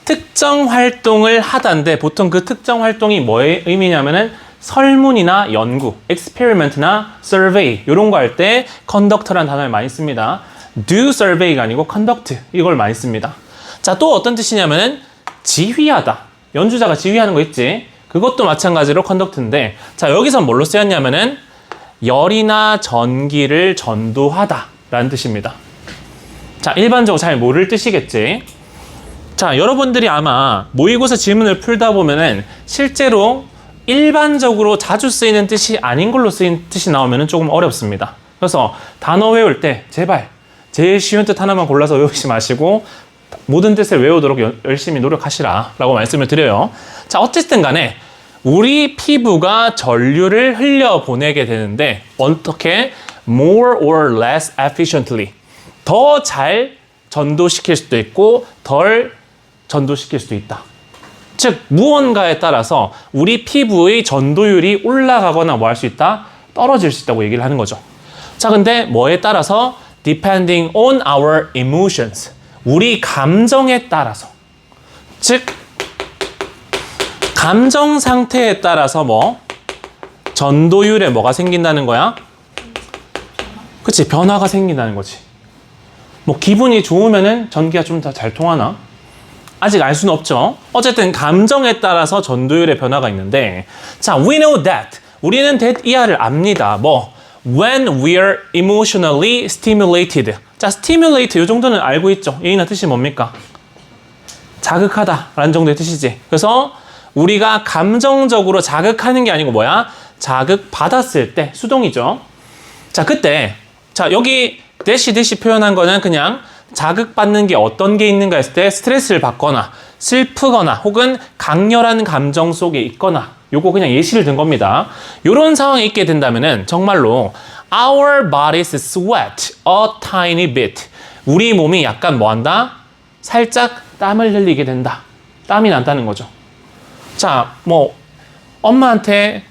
특정 활동을 하다인데 보통 그 특정 활동이 뭐의 의미냐면은 설문이나 연구, experiment나 survey 이런 거 할 때 conduct라는 단어를 많이 씁니다. do survey가 아니고 conduct 이걸 많이 씁니다. 자, 또 어떤 뜻이냐면은 지휘하다. 연주자가 지휘하는 거 있지? 그것도 마찬가지로 conduct인데, 자, 여기서 뭘로 쓰였냐면은 열이나 전기를 전도하다 라는 뜻입니다. 자, 일반적으로 잘 모를 뜻이겠지. 자, 여러분들이 아마 모의고사 질문을 풀다 보면은 실제로 일반적으로 자주 쓰이는 뜻이 아닌 걸로 쓰인 뜻이 나오면은 조금 어렵습니다. 그래서 단어 외울 때 제발 제일 쉬운 뜻 하나만 골라서 외우지 마시고 모든 뜻을 외우도록 열심히 노력하시라 라고 말씀을 드려요. 자, 어쨌든 간에 우리 피부가 전류를 흘려보내게 되는데 어떻게? more or less efficiently. 더 잘 전도시킬 수도 있고 덜 전도시킬 수도 있다. 즉 무언가에 따라서 우리 피부의 전도율이 올라가거나 뭐 할 수 있다? 떨어질 수 있다고 얘기를 하는 거죠. 자, 근데 뭐에 따라서? depending on our emotions. 우리 감정에 따라서. 즉 감정 상태에 따라서 전도율에 뭐가 생긴다는 거야? 그치, 변화가 생긴다는 거지. 뭐 기분이 좋으면은 전기가 좀 더 잘 통하나? 아직 알 수는 없죠. 어쨌든 감정에 따라서 전도율의 변화가 있는데, 자, we know that. 우리는 that 이하를 압니다. 뭐 when we're emotionally stimulated. 자, stimulate 이 정도는 알고 있죠. 얘는 뜻이 뭡니까? 자극하다 라는 정도의 뜻이지. 그래서 우리가 감정적으로 자극하는 게 아니고 뭐야? 자극받았을 때 수동이죠. 자, 그때 자, 여기 대시 표현한 거는 그냥 자극받는 게 어떤 게 있는가 했을 때 스트레스를 받거나 슬프거나 혹은 강렬한 감정 속에 있거나 요거 그냥 예시를 든 겁니다. 요런 상황에 있게 된다면은 정말로 our bodies sweat a tiny bit. 우리 몸이 약간 뭐 한다? 살짝 땀을 흘리게 된다. 땀이 난다는 거죠. 자, 뭐 엄마한테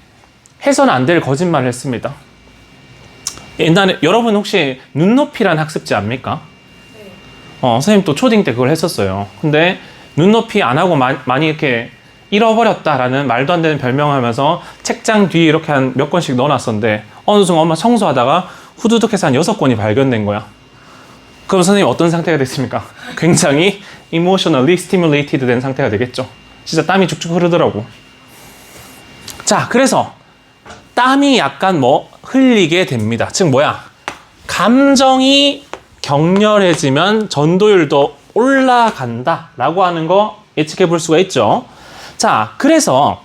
해서는 안 될 거짓말을 했습니다. 옛날에 여러분 혹시 눈높이란 학습지 압니까? 네. 선생님 또 초딩 때 그걸 했었어요. 근데 눈높이 안 하고 많이 이렇게 잃어버렸다라는 말도 안 되는 별명을 하면서 책장 뒤에 이렇게 한 몇 권씩 넣어놨었는데 어느 순간 엄마 청소하다가 후두둑해서 한 6권이 발견된 거야. 그럼 선생님 어떤 상태가 됐습니까? 굉장히 emotionally stimulated 된 상태가 되겠죠. 진짜 땀이 쭉쭉 흐르더라고. 자, 그래서 땀이 약간 뭐 흘리게 됩니다. 즉 뭐야? 감정이 격렬해지면 전도율도 올라간다 라고 하는 거 예측해 볼 수가 있죠. 자, 그래서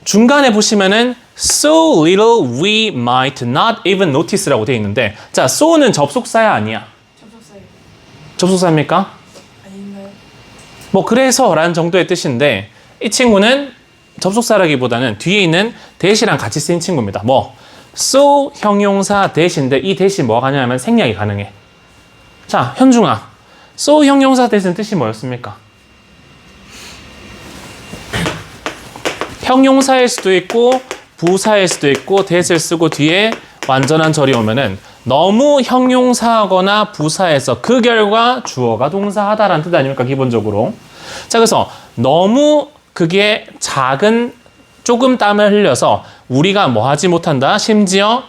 중간에 보시면은 so little we might not even notice라고 되어 있는데, 자, so는 접속사야 아니야? 접속사예요. 접속사입니까? 아닌가요? 뭐 그래서 라는 정도의 뜻인데 이 친구는 접속사라기보다는 뒤에 있는 대시랑 같이 쓰인 친구입니다. 뭐 so 형용사 대시인데 이 대시 뭐가 가냐면 생략이 가능해. 자, 현중아, so 형용사 대시는 뜻이 뭐였습니까? 형용사일 수도 있고 부사일 수도 있고 that을 쓰고 뒤에 완전한 절이 오면은 너무 형용사하거나 부사해서 그 결과 주어가 동사하다라는 뜻 아닙니까? 기본적으로. 자, 그래서 너무 그게 작은 조금 땀을 흘려서 우리가 뭐 하지 못한다? 심지어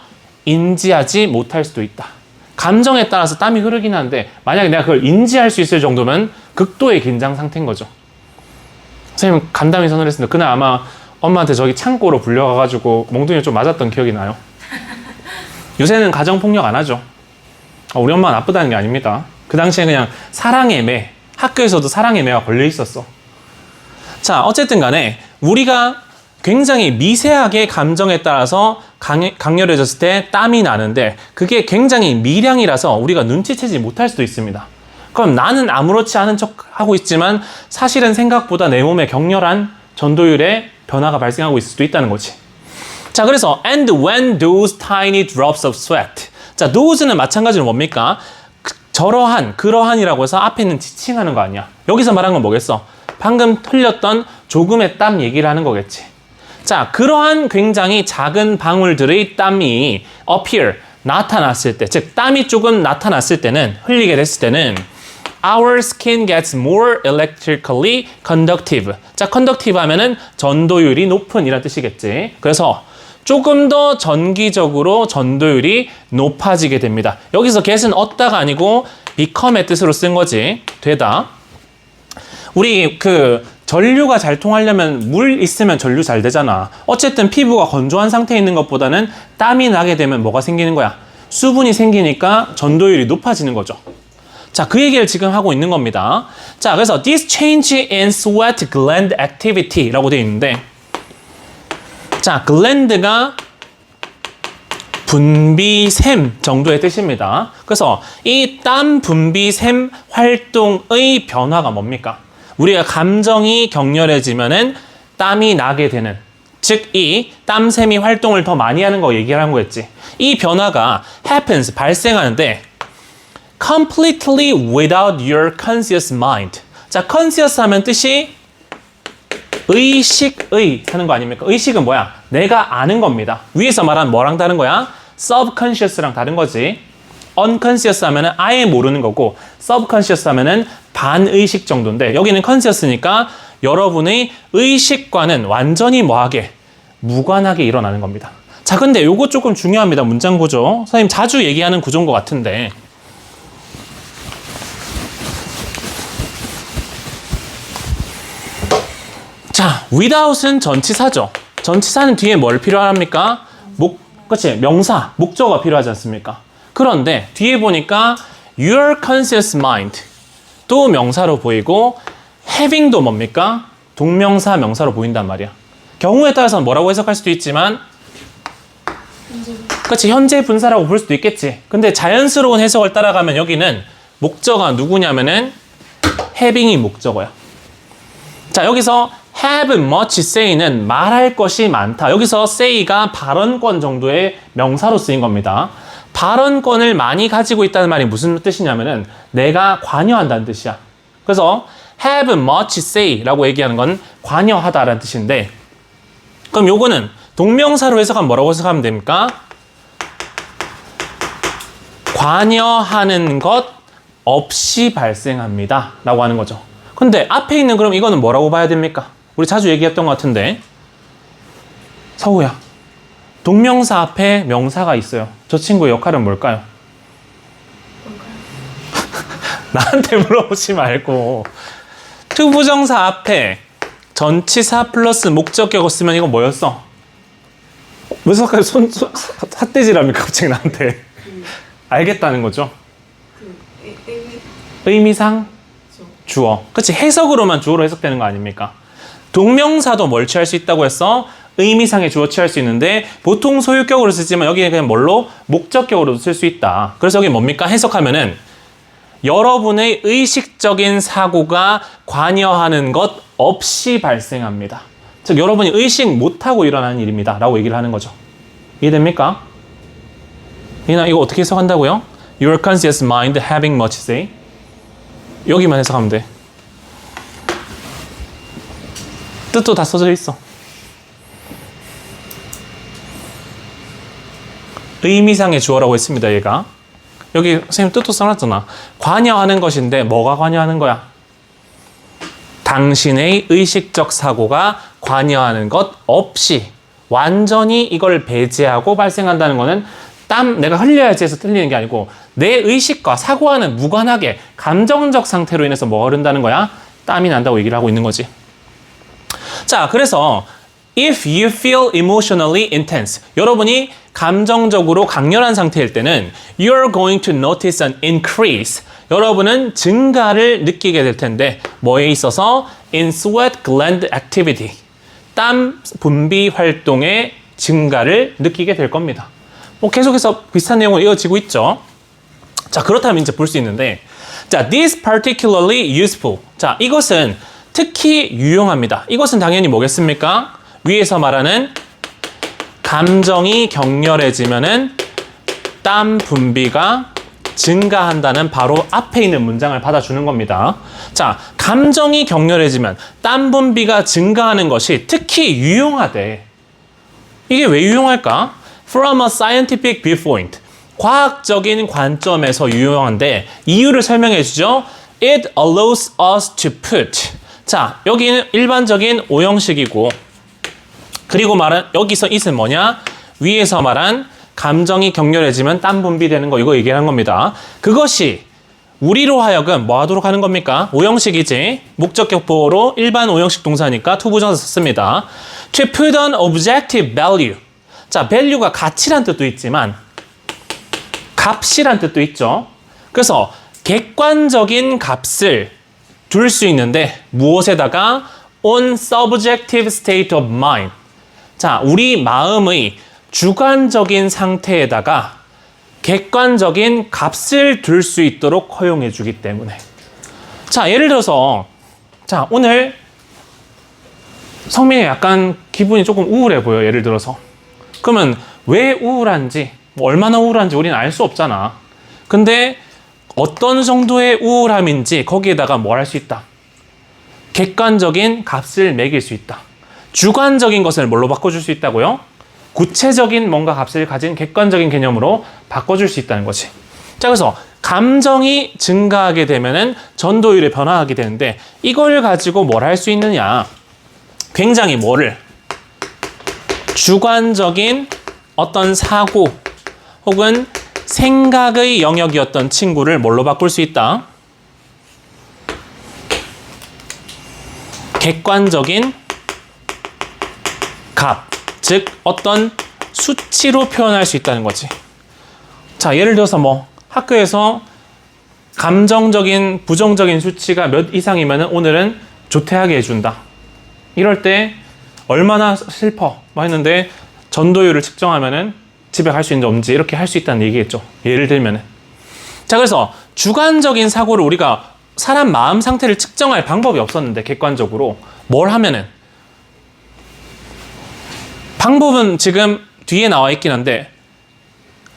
인지하지 못할 수도 있다. 감정에 따라서 땀이 흐르긴 하는데 만약에 내가 그걸 인지할 수 있을 정도면 극도의 긴장 상태인 거죠. 선생님 간담회 선언을 했습니다. 그날 아마 엄마한테 저기 창고로 불려가가지고 몽둥이를 좀 맞았던 기억이 나요. 요새는 가정폭력 안 하죠. 우리 엄마가 나쁘다는 게 아닙니다. 그 당시에 그냥 사랑의 매, 학교에서도 사랑의 매가 걸려 있었어. 자, 어쨌든 간에 우리가 굉장히 미세하게 감정에 따라서 강렬해졌을 때 땀이 나는데 그게 굉장히 미량이라서 우리가 눈치채지 못할 수도 있습니다. 그럼 나는 아무렇지 않은 척 하고 있지만 사실은 생각보다 내 몸에 격렬한 전도율의 변화가 발생하고 있을 수도 있다는 거지. 자, 그래서 and when those tiny drops of sweat. 자, those는 마찬가지로 뭡니까? 저러한, 그러한이라고 해서 앞에 있는 지칭하는 거 아니야. 여기서 말한 건 뭐겠어? 방금 흘렸던 조금의 땀 얘기를 하는 거겠지. 자, 그러한 굉장히 작은 방울들의 땀이 appear, 나타났을 때, 즉 땀이 조금 나타났을 때는, 흘리게 됐을 때는 our skin gets more electrically conductive. 자, conductive 하면은 전도율이 높은 이란 뜻이겠지. 그래서 조금 더 전기적으로 전도율이 높아지게 됩니다. 여기서 get은 얻다가 아니고 become의 뜻으로 쓴 거지. 되다. 우리 전류가 잘 통하려면 물 있으면 전류 잘 되잖아. 어쨌든 피부가 건조한 상태에 있는 것보다는 땀이 나게 되면 뭐가 생기는 거야? 수분이 생기니까 전도율이 높아지는 거죠. 자, 그 얘기를 지금 하고 있는 겁니다. 자, 그래서 this change in sweat gland activity라고 되어 있는데, 자, gland가 분비샘 정도의 뜻입니다. 그래서 이 땀 분비샘 활동의 변화가 뭡니까? 우리가 감정이 격렬해지면은 땀이 나게 되는, 즉 이 땀샘이 활동을 더 많이 하는 거 얘기하는 거였지. 이 변화가 happens, 발생하는데 completely without your conscious mind. 자, conscious 하면 뜻이 의식의 하는 거 아닙니까? 의식은 뭐야? 내가 아는 겁니다. 위에서 말한 뭐랑 다른 거야? subconscious랑 다른 거지. unconscious 하면은 아예 모르는 거고 subconscious 하면은 반의식 정도인데 여기는 conscious니까 여러분의 의식과는 완전히 뭐하게? 무관하게 일어나는 겁니다. 자, 근데 요거 조금 중요합니다. 문장 구조. 선생님 자주 얘기하는 구조인 것 같은데 자, without은 전치사죠. 전치사는 뒤에 뭘 필요합니까? 그치? 명사, 목적어가 필요하지 않습니까? 그런데 뒤에 보니까 your conscious mind 또 명사로 보이고 having도 뭡니까? 동명사, 명사로 보인단 말이야. 경우에 따라서는 뭐라고 해석할 수도 있지만 그치? 현재 분사라고 볼 수도 있겠지. 근데 자연스러운 해석을 따라가면 여기는 목적어가 누구냐면은 having이 목적어야. 자, 여기서 have much say는 말할 것이 많다. 여기서 say가 발언권 정도의 명사로 쓰인 겁니다. 발언권을 많이 가지고 있다는 말이 무슨 뜻이냐면은 내가 관여한다는 뜻이야. 그래서 have much say라고 얘기하는 건 관여하다라는 뜻인데, 그럼 요거는 동명사로 해석하면 뭐라고 해석하면 됩니까? 관여하는 것 없이 발생합니다 라고 하는 거죠. 근데 앞에 있는 그럼 이거는 뭐라고 봐야 됩니까? 우리 자주 얘기했던 것 같은데, 서우야, 동명사 앞에 명사가 있어요. 저 친구의 역할은 뭘까요? 나한테 물어보지 말고. 투부정사 앞에 전치사 플러스 목적격어 쓰면 이거 뭐였어? 왜 자꾸 삿대질합니까 갑자기 나한테? 알겠다는 거죠? 의미상 주어. 그치? 해석으로만 주어로 해석되는 거 아닙니까? 동명사도 뭘 취할 수 있다고 했어? 의미상의 주어 취할 수 있는데 보통 소유격으로 쓰지만 여기는 그냥 뭘로? 목적격으로도 쓸 수 있다. 그래서 여기 뭡니까? 해석하면은 여러분의 의식적인 사고가 관여하는 것 없이 발생합니다. 즉 여러분이 의식 못하고 일어나는 일입니다 라고 얘기를 하는 거죠. 이해됩니까? 이나 이거 어떻게 해석한다고요? Your conscious mind having much say. 여기만 해석하면 돼. 뜻도 다 써져 있어. 의미상의 주어라고 했습니다, 얘가. 여기 선생님 뜻도 써놨잖아. 관여하는 것인데 뭐가 관여하는 거야? 당신의 의식적 사고가 관여하는 것 없이 완전히 이걸 배제하고 발생한다는 거는 땀 내가 흘려야지 해서 흘리는 게 아니고 내 의식과 사고와는 무관하게 감정적 상태로 인해서 뭐가 흐른다는 거야? 땀이 난다고 얘기를 하고 있는 거지. 자, 그래서 if you feel emotionally intense, 여러분이 감정적으로 강렬한 상태일 때는 you're going to notice an increase. 여러분은 증가를 느끼게 될 텐데 뭐에 있어서? in sweat gland activity. 땀 분비 활동의 증가를 느끼게 될 겁니다. 뭐 계속해서 비슷한 내용으로 이어지고 있죠. 자, 그렇다면 이제 볼 수 있는데, 자, this particularly useful. 자, 이것은 특히 유용합니다. 이것은 당연히 뭐겠습니까? 위에서 말하는 감정이 격렬해지면은 땀 분비가 증가한다는 바로 앞에 있는 문장을 받아주는 겁니다. 자, 감정이 격렬해지면 땀 분비가 증가하는 것이 특히 유용하대. 이게 왜 유용할까? From a scientific viewpoint. 과학적인 관점에서 유용한데 이유를 설명해 주죠. It allows us to put. 자, 여기는 일반적인 오형식이고, 그리고 말은 여기서 it은 뭐냐? 위에서 말한 감정이 격렬해지면 땀 분비되는 거, 이거 얘기하는 겁니다. 그것이 우리로 하여금 뭐 하도록 하는 겁니까? 오형식이지. 목적격보로 일반 오형식 동사니까 투부정사 썼습니다. To put on objective value. 자, value가 가치란 뜻도 있지만 값이란 뜻도 있죠. 그래서 객관적인 값을 둘 수 있는데 무엇에다가? on subjective state of mind. 자, 우리 마음의 주관적인 상태에다가 객관적인 값을 둘 수 있도록 허용해 주기 때문에. 자, 예를 들어서 자, 오늘 성민이 약간 기분이 조금 우울해 보여. 예를 들어서. 그러면 왜 우울한지, 뭐 얼마나 우울한지 우리는 알 수 없잖아. 근데 어떤 정도의 우울함인지 거기에다가 뭘 할 수 있다? 객관적인 값을 매길 수 있다. 주관적인 것을 뭘로 바꿔줄 수 있다고요? 구체적인 뭔가 값을 가진 객관적인 개념으로 바꿔줄 수 있다는 거지. 자, 그래서 감정이 증가하게 되면은 전도율이 변화하게 되는데 이걸 가지고 뭘 할 수 있느냐? 굉장히 뭐를? 주관적인 어떤 사고 혹은 생각의 영역이었던 친구를 뭘로 바꿀 수 있다? 객관적인 값, 즉 어떤 수치로 표현할 수 있다는 거지. 자, 예를 들어서 뭐 학교에서 감정적인, 부정적인 수치가 몇 이상이면 오늘은 조퇴하게 해준다. 이럴 때 얼마나 슬퍼 뭐 했는데 전도율을 측정하면은 집에 갈 수 있는지 없는지 이렇게 할 수 있다는 얘기겠죠. 예를 들면은. 자, 그래서 주관적인 사고를 우리가 사람 마음 상태를 측정할 방법이 없었는데 객관적으로 뭘 하면은 방법은 지금 뒤에 나와 있긴 한데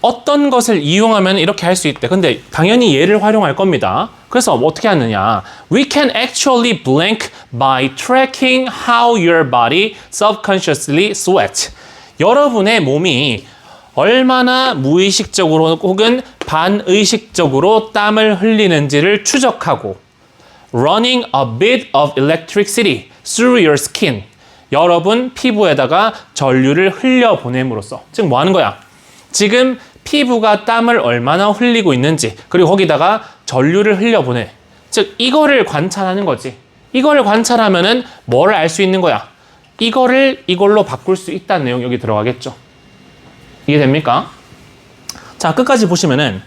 어떤 것을 이용하면 이렇게 할 수 있대. 근데 당연히 얘를 활용할 겁니다. 그래서 어떻게 하느냐. We can actually blink by tracking how your body subconsciously sweats. 여러분의 몸이 얼마나 무의식적으로 혹은 반의식적으로 땀을 흘리는지를 추적하고 running a bit of electricity through your skin. 여러분 피부에다가 전류를 흘려보냄으로써. 즉 뭐 하는 거야? 지금 피부가 땀을 얼마나 흘리고 있는지 그리고 거기다가 전류를 흘려보내. 즉 이거를 관찰하는 거지. 이거를 관찰하면은 뭐를 알 수 있는 거야? 이거를 이걸로 바꿀 수 있다는 내용이 여기 들어가겠죠. 이해됩니까? 자, 끝까지 보시면은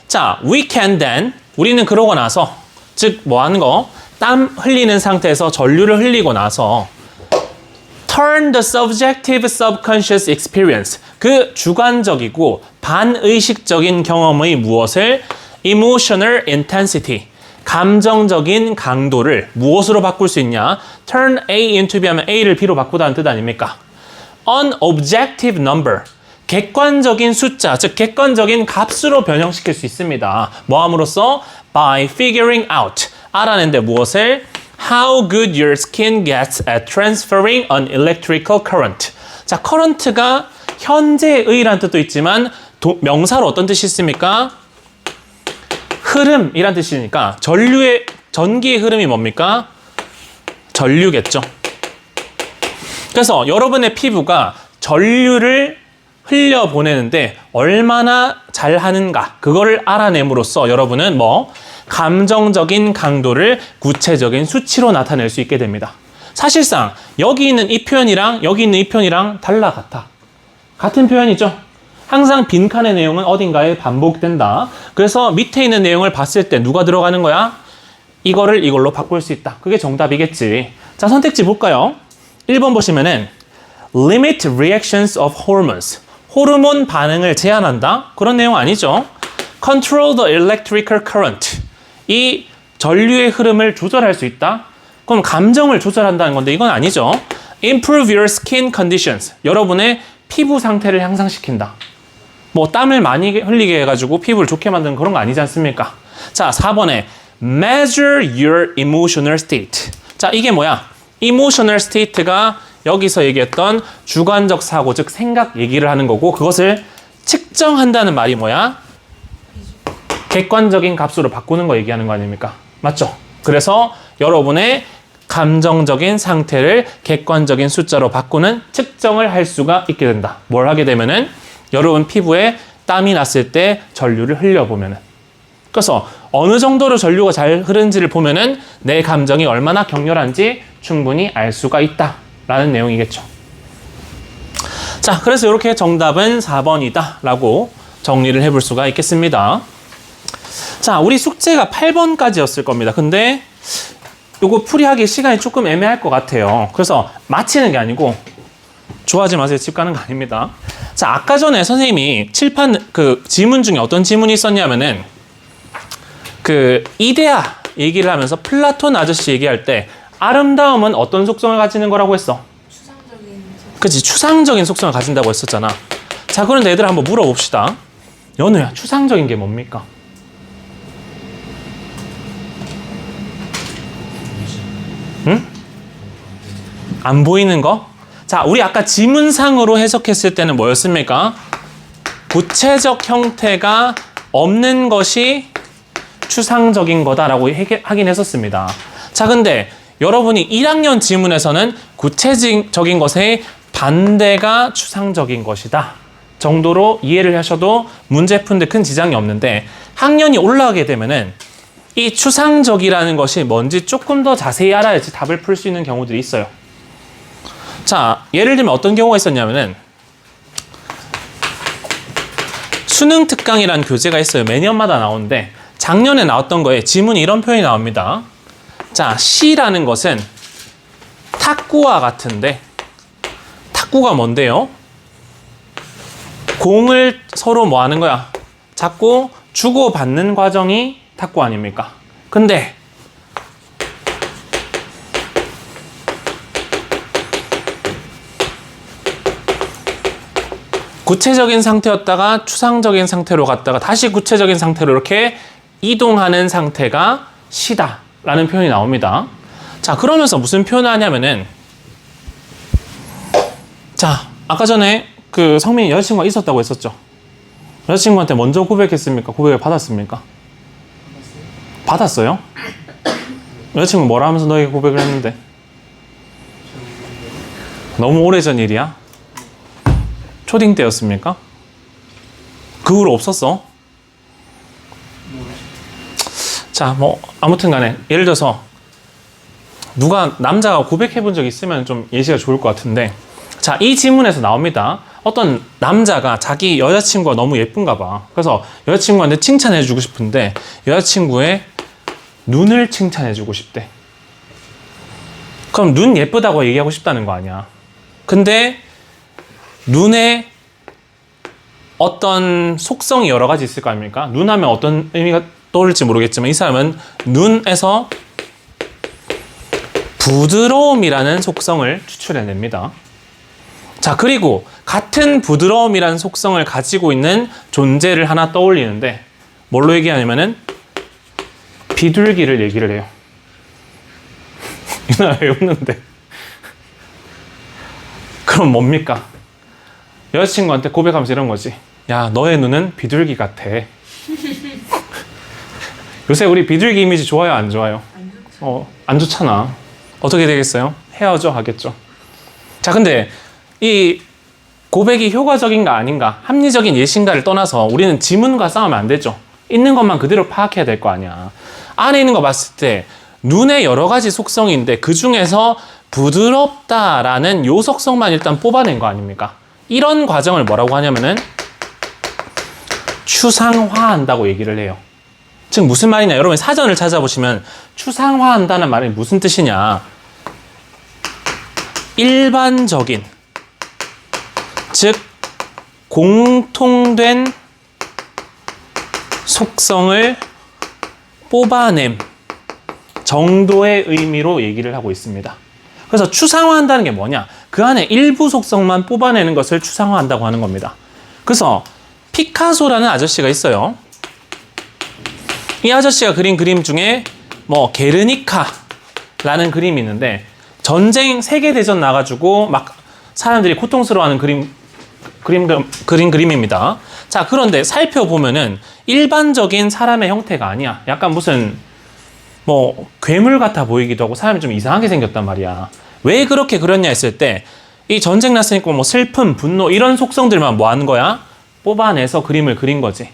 자, we can then 우리는 그러고 나서 즉 뭐 하는 거? 땀 흘리는 상태에서 전류를 흘리고 나서 turn the subjective subconscious experience 그 주관적이고 반의식적인 경험의 무엇을 emotional intensity 감정적인 강도를 무엇으로 바꿀 수 있냐? turn A into B 하면 A를 B로 바꾸다는 뜻 아닙니까? an objective number 객관적인 숫자, 즉 객관적인 값으로 변형시킬 수 있습니다. 뭐 함으로써? by figuring out 알아낸데 무엇을? How good your skin gets at transferring an electrical current. 자, current가 현재의란 뜻도 있지만 명사로 어떤 뜻이 있습니까? 흐름이란 뜻이니까 전기의 흐름이 뭡니까? 전류겠죠. 그래서 여러분의 피부가 전류를 흘려보내는데 얼마나 잘하는가 그거를 알아냄으로써 여러분은 뭐 감정적인 강도를 구체적인 수치로 나타낼 수 있게 됩니다. 사실상 여기 있는 이 표현이랑 여기 있는 이 표현이랑 같아. 같은 표현이죠. 항상 빈칸의 내용은 어딘가에 반복된다. 그래서 밑에 있는 내용을 봤을 때 누가 들어가는 거야? 이거를 이걸로 바꿀 수 있다. 그게 정답이겠지. 자, 선택지 볼까요? 1번 보시면은 limit reactions of hormones. 호르몬 반응을 제한한다? 그런 내용 아니죠. control the electrical current. 이 전류의 흐름을 조절할 수 있다? 그럼 감정을 조절한다는 건데 이건 아니죠. improve your skin conditions. 여러분의 피부 상태를 향상시킨다. 뭐 땀을 많이 흘리게 해가지고 피부를 좋게 만드는 그런 거 아니지 않습니까? 자, 4번에 measure your emotional state. 자, 이게 뭐야? emotional state가 여기서 얘기했던 주관적 사고, 즉 생각 얘기를 하는 거고 그것을 측정한다는 말이 뭐야? 객관적인 값으로 바꾸는 거 얘기하는 거 아닙니까? 맞죠? 그래서 여러분의 감정적인 상태를 객관적인 숫자로 바꾸는 측정을 할 수가 있게 된다. 뭘 하게 되면은 여러분 피부에 땀이 났을 때 전류를 흘려보면은 그래서 어느 정도로 전류가 잘 흐르는지를 보면은 내 감정이 얼마나 격렬한지 충분히 알 수가 있다라는 내용이겠죠. 자, 그래서 이렇게 정답은 4번이다 라고 정리를 해볼 수가 있겠습니다. 자, 우리 숙제가 8번까지였을 겁니다. 근데 요거 풀이하기 시간이 조금 애매할 것 같아요. 그래서 마치는 게 아니고 좋아하지 마세요. 집 가는 거 아닙니다. 자, 아까 전에 선생님이 칠판 그 지문 중에 어떤 지문이 있었냐면은 그 이데아 얘기를 하면서 플라톤 아저씨 얘기할 때 아름다움은 어떤 속성을 가지는 거라고 했어? 추상적인 그치, 추상적인 속성을 가진다고 했었잖아. 자, 그런데 애들 한번 물어봅시다. 연우야, 추상적인 게 뭡니까? 응? 안 보이는 거? 자, 우리 아까 지문상으로 해석했을 때는 뭐였습니까? 구체적 형태가 없는 것이 추상적인 거다라고 하긴 했었습니다. 자, 근데 여러분이 1학년 지문에서는 구체적인 것의 반대가 추상적인 것이다 정도로 이해를 하셔도 문제 푸는데 큰 지장이 없는데 학년이 올라가게 되면은 이 추상적이라는 것이 뭔지 조금 더 자세히 알아야지 답을 풀 수 있는 경우들이 있어요. 자, 예를 들면 어떤 경우가 있었냐면은 수능 특강이라는 교재가 있어요. 매년마다 나오는데 작년에 나왔던 거에 지문이 이런 표현이 나옵니다. 자, 시라는 것은 탁구와 같은데 탁구가 뭔데요? 공을 서로 뭐 하는 거야? 자꾸 주고받는 과정이 탁구 아닙니까? 근데 구체적인 상태였다가 추상적인 상태로 갔다가 다시 구체적인 상태로 이렇게 이동하는 상태가 시다 라는 표현이 나옵니다. 자, 그러면서 무슨 표현을 하냐면은 자, 아까 전에 그 성민이 여자친구가 있었다고 했었죠. 여자친구한테 먼저 고백했습니까? 고백을 받았습니까? 받았어요? 여자친구 뭐라 하면서 너에게 고백을 했는데? 너무 오래전 일이야? 초딩 때였습니까? 그 후로 없었어? 자, 뭐 아무튼 간에 예를 들어서 누가 남자가 고백해 본 적 있으면 좀 예시가 좋을 것 같은데 자, 이 지문에서 나옵니다. 어떤 남자가 자기 여자친구가 너무 예쁜가 봐. 그래서 여자친구한테 칭찬해 주고 싶은데 여자친구의 눈을 칭찬해 주고 싶대. 그럼 눈 예쁘다고 얘기하고 싶다는 거 아니야. 근데 눈에 어떤 속성이 여러 가지 있을 거 아닙니까? 눈 하면 어떤 의미가 떠올릴지 모르겠지만 이 사람은 눈에서 부드러움이라는 속성을 추출해냅니다. 자, 그리고 같은 부드러움이라는 속성을 가지고 있는 존재를 하나 떠올리는데 뭘로 얘기하냐면은 비둘기를 얘기를 해요. 이나 왜 웃는데? 그럼 뭡니까? 여자친구한테 고백하면서 이런 거지. 야, 너의 눈은 비둘기 같아. 요새 우리 비둘기 이미지 좋아요, 안 좋아요? 안 좋잖아. 어떻게 되겠어요? 헤어져 하겠죠. 자, 근데 이 고백이 효과적인가 아닌가, 합리적인 예신가를 떠나서 우리는 지문과 싸우면 안 되죠. 있는 것만 그대로 파악해야 될 거 아니야. 안에 있는 거 봤을 때 눈의 여러 가지 속성인데 그 중에서 부드럽다라는 요 속성만 일단 뽑아낸 거 아닙니까? 이런 과정을 뭐라고 하냐면은 추상화한다고 얘기를 해요. 즉 무슨 말이냐, 여러분 사전을 찾아보시면 추상화한다는 말이 무슨 뜻이냐, 일반적인, 즉 공통된 속성을 뽑아냄 정도의 의미로 얘기를 하고 있습니다. 그래서 추상화한다는 게 뭐냐, 그 안에 일부 속성만 뽑아내는 것을 추상화한다고 하는 겁니다. 그래서 피카소라는 아저씨가 있어요. 이 아저씨가 그린 그림 중에 뭐 게르니카라는 그림이 있는데 전쟁 세계대전 나가지고 막 사람들이 고통스러워하는 그림입니다. 자, 그런데 살펴보면은 일반적인 사람의 형태가 아니야. 약간 무슨 뭐 괴물 같아 보이기도 하고 사람이 좀 이상하게 생겼단 말이야. 왜 그렇게 그렸냐 했을 때 이 전쟁 났으니까 뭐 슬픔, 분노 이런 속성들만 뭐 하는 거야? 뽑아내서 그림을 그린 거지.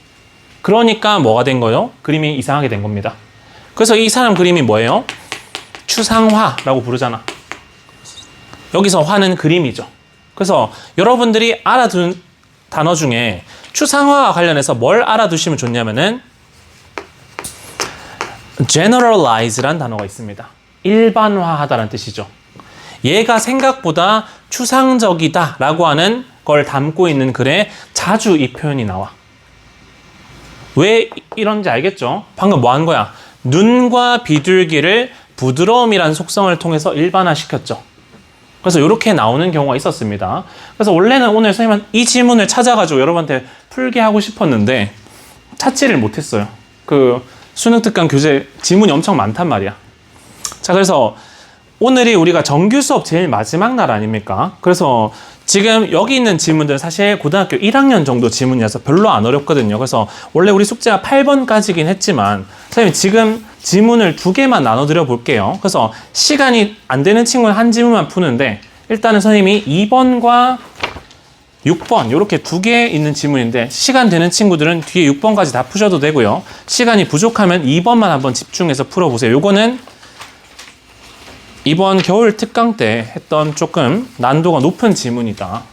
그러니까 뭐가 된 거요? 그림이 이상하게 된 겁니다. 그래서 이 사람 그림이 뭐예요? 추상화라고 부르잖아. 여기서 화는 그림이죠. 그래서 여러분들이 알아둔 단어 중에 추상화와 관련해서 뭘 알아두시면 좋냐면은 generalize라는 단어가 있습니다. 일반화하다라는 뜻이죠. 얘가 생각보다 추상적이다라고 하는 걸 담고 있는 글에 자주 이 표현이 나와. 왜 이런지 알겠죠? 방금 뭐 한 거야? 눈과 비둘기를 부드러움이라는 속성을 통해서 일반화시켰죠. 그래서 이렇게 나오는 경우가 있었습니다. 그래서 원래는 오늘 선생님은 이 질문을 찾아가지고 여러분한테 풀게 하고 싶었는데 찾지를 못했어요. 그 수능 특강 교재 지문이 엄청 많단 말이야. 자, 그래서 오늘이 우리가 정규 수업 제일 마지막 날 아닙니까? 그래서 지금 여기 있는 지문들은 사실 고등학교 1학년 정도 지문이라서 별로 안 어렵거든요. 그래서 원래 우리 숙제가 8번까지긴 했지만 선생님 지금 지문을 2개만 나눠드려 볼게요. 그래서 시간이 안 되는 친구는 한 지문만 푸는데 일단은 선생님이 2번과 6번 이렇게 2개 있는 지문인데 시간 되는 친구들은 뒤에 6번까지 다 푸셔도 되고요. 시간이 부족하면 2번만 한번 집중해서 풀어보세요. 요거는 이번 겨울 특강 때 했던 조금 난도가 높은 지문이다.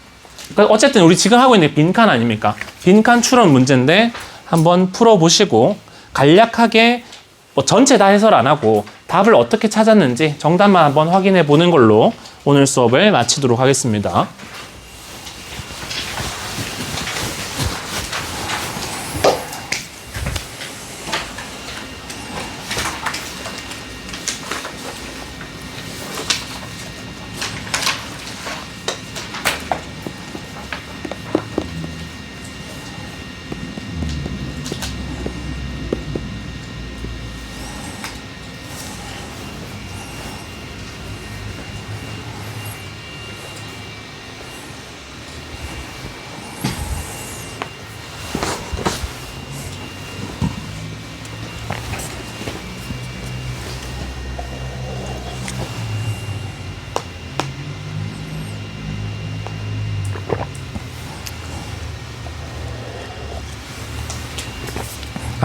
그러니까 어쨌든 우리 지금 하고 있는 게 빈칸 아닙니까? 빈칸 추론 문제인데 한번 풀어보시고 간략하게 뭐 전체 다 해설 안 하고 답을 어떻게 찾았는지 정답만 한번 확인해 보는 걸로 오늘 수업을 마치도록 하겠습니다.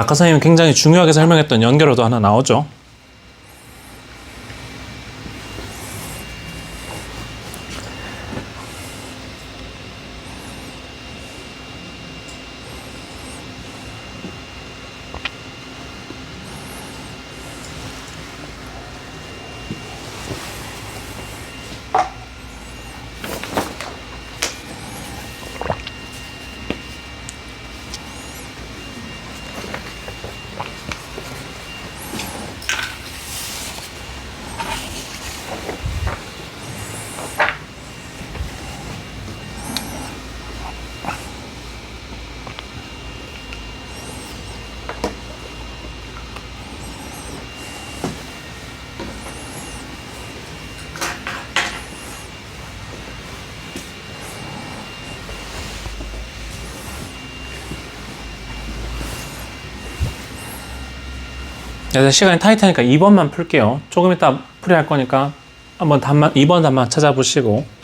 아까 선생님이 굉장히 중요하게 설명했던 연결어도 하나 나오죠. 그래서 시간이 타이트하니까 2번만 풀게요. 조금 이따 풀이 할 거니까 한번 답만 2번 답만 찾아보시고.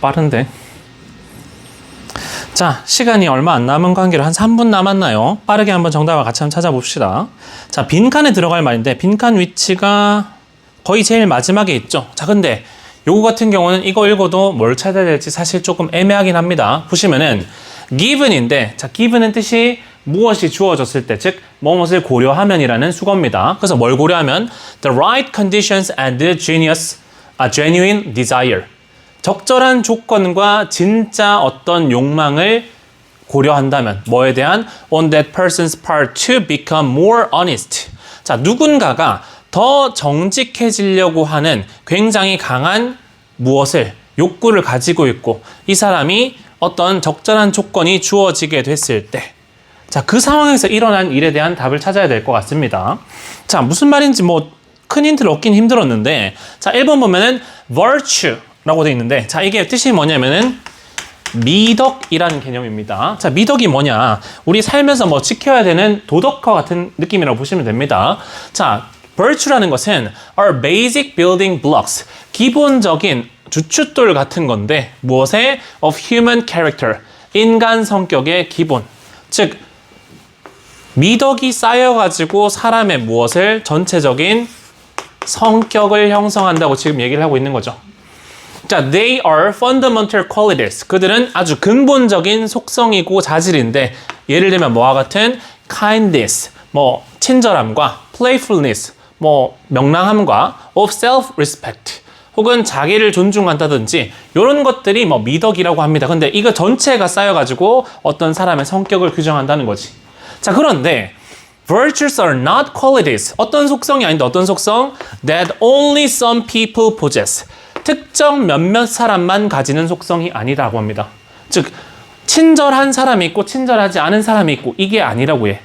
빠른데. 자, 시간이 얼마 안 남은 관계로 한 3분 남았나요? 빠르게 한번 정답을 같이 한번 찾아봅시다. 자, 빈칸에 들어갈 말인데 빈칸 위치가 거의 제일 마지막에 있죠. 자, 근데 요거 같은 경우는 이거 읽어도 뭘 찾아야 될지 사실 조금 애매하긴 합니다. 보시면은 given인데, 자, given은 뜻이 무엇이 주어졌을 때, 즉 무엇을 고려하면이라는 수거입니다. 그래서 뭘 고려하면 the right conditions and the genuine desire. 적절한 조건과 진짜 어떤 욕망을 고려한다면 뭐에 대한 on that person's part to become more honest. 자, 누군가가 더 정직해지려고 하는 굉장히 강한 무엇을 욕구를 가지고 있고 이 사람이 어떤 적절한 조건이 주어지게 됐을 때 자, 그 상황에서 일어난 일에 대한 답을 찾아야 될 것 같습니다. 자, 무슨 말인지 뭐 큰 힌트를 얻긴 힘들었는데 자, 1번 보면은 virtue 라고 되어 있는데 자, 이게 뜻이 뭐냐면은 미덕이라는 개념입니다. 자, 미덕이 뭐냐? 우리 살면서 뭐 지켜야 되는 도덕과 같은 느낌이라고 보시면 됩니다. 자, virtue라는 것은 our basic building blocks, 기본적인 주춧돌 같은 건데 무엇에? of human character, 인간 성격의 기본. 즉 미덕이 쌓여가지고 사람의 무엇을 전체적인 성격을 형성한다고 지금 얘기를 하고 있는 거죠. 자, they are fundamental qualities. 그들은 아주 근본적인 속성이고 자질인데 예를 들면 뭐와 같은 kindness, 뭐 친절함과 playfulness, 뭐 명랑함과 of self-respect 혹은 자기를 존중한다든지 이런 것들이 뭐 미덕이라고 합니다. 근데 이거 전체가 쌓여가지고 어떤 사람의 성격을 규정한다는 거지. 자, 그런데 virtues are not qualities. 어떤 속성이 아닌데 어떤 속성? That only some people possess. 특정 몇몇 사람만 가지는 속성이 아니라고 합니다. 즉 친절한 사람이 있고 친절하지 않은 사람이 있고 이게 아니라고 해.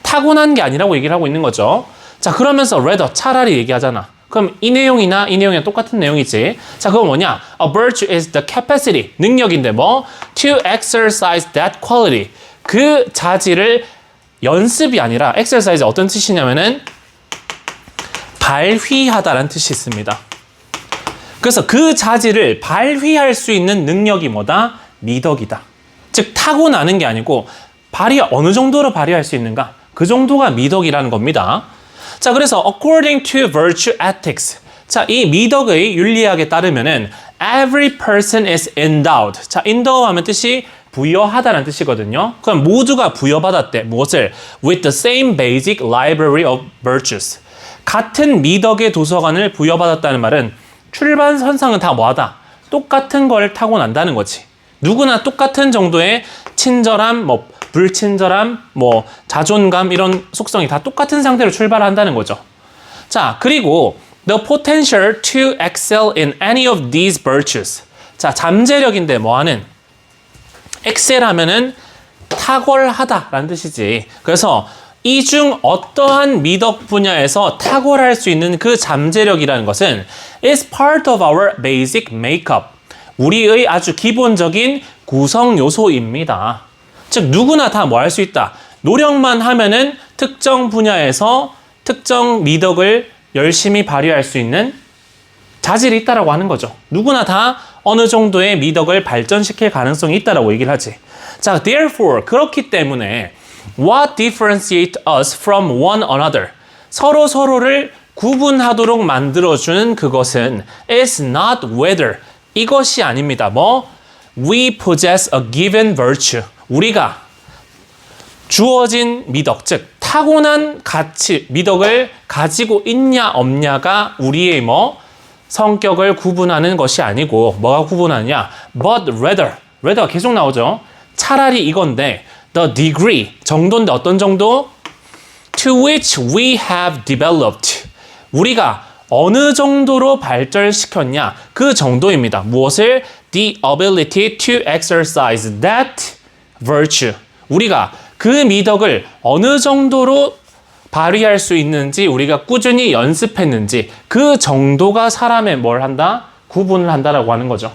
타고난 게 아니라고 얘기를 하고 있는 거죠. 자, 그러면서 rather 차라리 얘기하잖아. 그럼 이 내용이나 이 내용이랑 똑같은 내용이지. 자, 그건 뭐냐? A virtue is the capacity. 능력인데 뭐? To exercise that quality. 그 자질을 연습이 아니라 exercise 어떤 뜻이냐면은 발휘하다라는 뜻이 있습니다. 그래서 그 자질을 발휘할 수 있는 능력이 뭐다? 미덕이다. 즉 타고나는 게 아니고 어느 정도로 발휘할 수 있는가? 그 정도가 미덕이라는 겁니다. 자, 그래서 according to virtue ethics. 자, 이 미덕의 윤리학에 따르면은 every person is endowed. 자, endow 하면 뜻이 부여하다라는 뜻이거든요. 그럼 모두가 부여받았대. 무엇을? with the same basic library of virtues. 같은 미덕의 도서관을 부여받았다는 말은 출발선상은 다 뭐하다? 똑같은 걸 타고난다는 거지. 누구나 똑같은 정도의 친절함, 뭐 불친절함, 뭐 자존감 이런 속성이 다 똑같은 상태로 출발한다는 거죠. 자, 그리고 the potential to excel in any of these virtues. 자, 잠재력인데 뭐하는? excel 하면은 탁월하다라는 뜻이지. 그래서 이 중 어떠한 미덕 분야에서 탁월할 수 있는 그 잠재력이라는 것은 is part of our basic makeup. 우리의 아주 기본적인 구성 요소입니다. 즉 누구나 다 뭐 할 수 있다. 노력만 하면은 특정 분야에서 특정 미덕을 열심히 발휘할 수 있는 자질이 있다라고 하는 거죠. 누구나 다 어느 정도의 미덕을 발전시킬 가능성이 있다라고 얘기를 하지. 자, therefore 그렇기 때문에 what differentiate us from one another? 서로를 구분하도록 만들어주는 그것은 is not whether. 이것이 아닙니다. 뭐? We possess a given virtue. 우리가 주어진 미덕, 즉 타고난 가치, 미덕을 가지고 있냐 없냐가 우리의 뭐? 성격을 구분하는 것이 아니고 뭐가 구분하느냐? But rather가 계속 나오죠. 차라리 이건데 the degree, 정도인데 어떤 정도? To which we have developed. 우리가 어느 정도로 발전시켰냐? 그 정도입니다. 무엇을? The ability to exercise that virtue. 우리가 그 미덕을 어느 정도로 발휘할 수 있는지 우리가 꾸준히 연습했는지 그 정도가 사람의 뭘 한다? 구분을 한다라고 하는 거죠.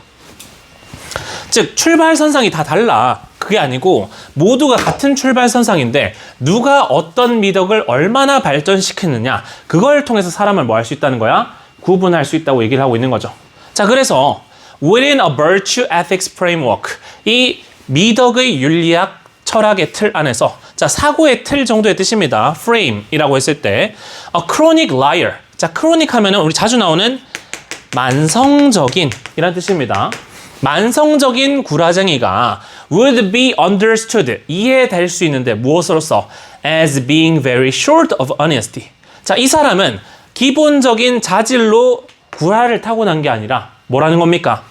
즉 출발선상이 다 달라. 그게 아니고 모두가 같은 출발선상인데 누가 어떤 미덕을 얼마나 발전시키느냐 그걸 통해서 사람을 뭐 할 수 있다는 거야? 구분할 수 있다고 얘기를 하고 있는 거죠. 자, 그래서 within a virtue ethics framework 이 미덕의 윤리학 철학의 틀 안에서 자 사고의 틀 정도의 뜻입니다. frame이라고 했을 때 a chronic liar. 자, chronic 하면은 우리 자주 나오는 만성적인 이란 뜻입니다. 만성적인 구라쟁이가 would be understood 이해될 수 있는데 무엇으로서 as being very short of honesty. 자, 이 사람은 기본적인 자질로 구라를 타고난 게 아니라 뭐라는 겁니까?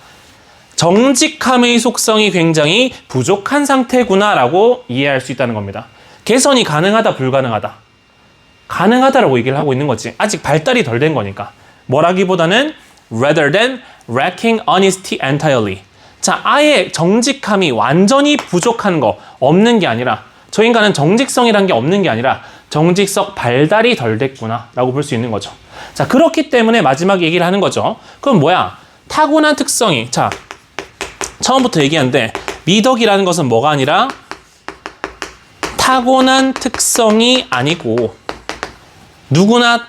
정직함의 속성이 굉장히 부족한 상태구나라고 이해할 수 있다는 겁니다. 개선이 가능하다, 불가능하다? 가능하다라고 얘기를 하고 있는 거지. 아직 발달이 덜 된 거니까. 뭐라기보다는 rather than lacking honesty entirely. 자, 아예 정직함이 완전히 부족한 거, 없는 게 아니라 저 인간은 정직성이란 게 없는 게 아니라 정직성 발달이 덜 됐구나 라고 볼 수 있는 거죠. 자, 그렇기 때문에 마지막 얘기를 하는 거죠. 그럼 뭐야? 타고난 특성이 자 처음부터 얘기하는데 미덕이라는 것은 뭐가 아니라 타고난 특성이 아니고 누구나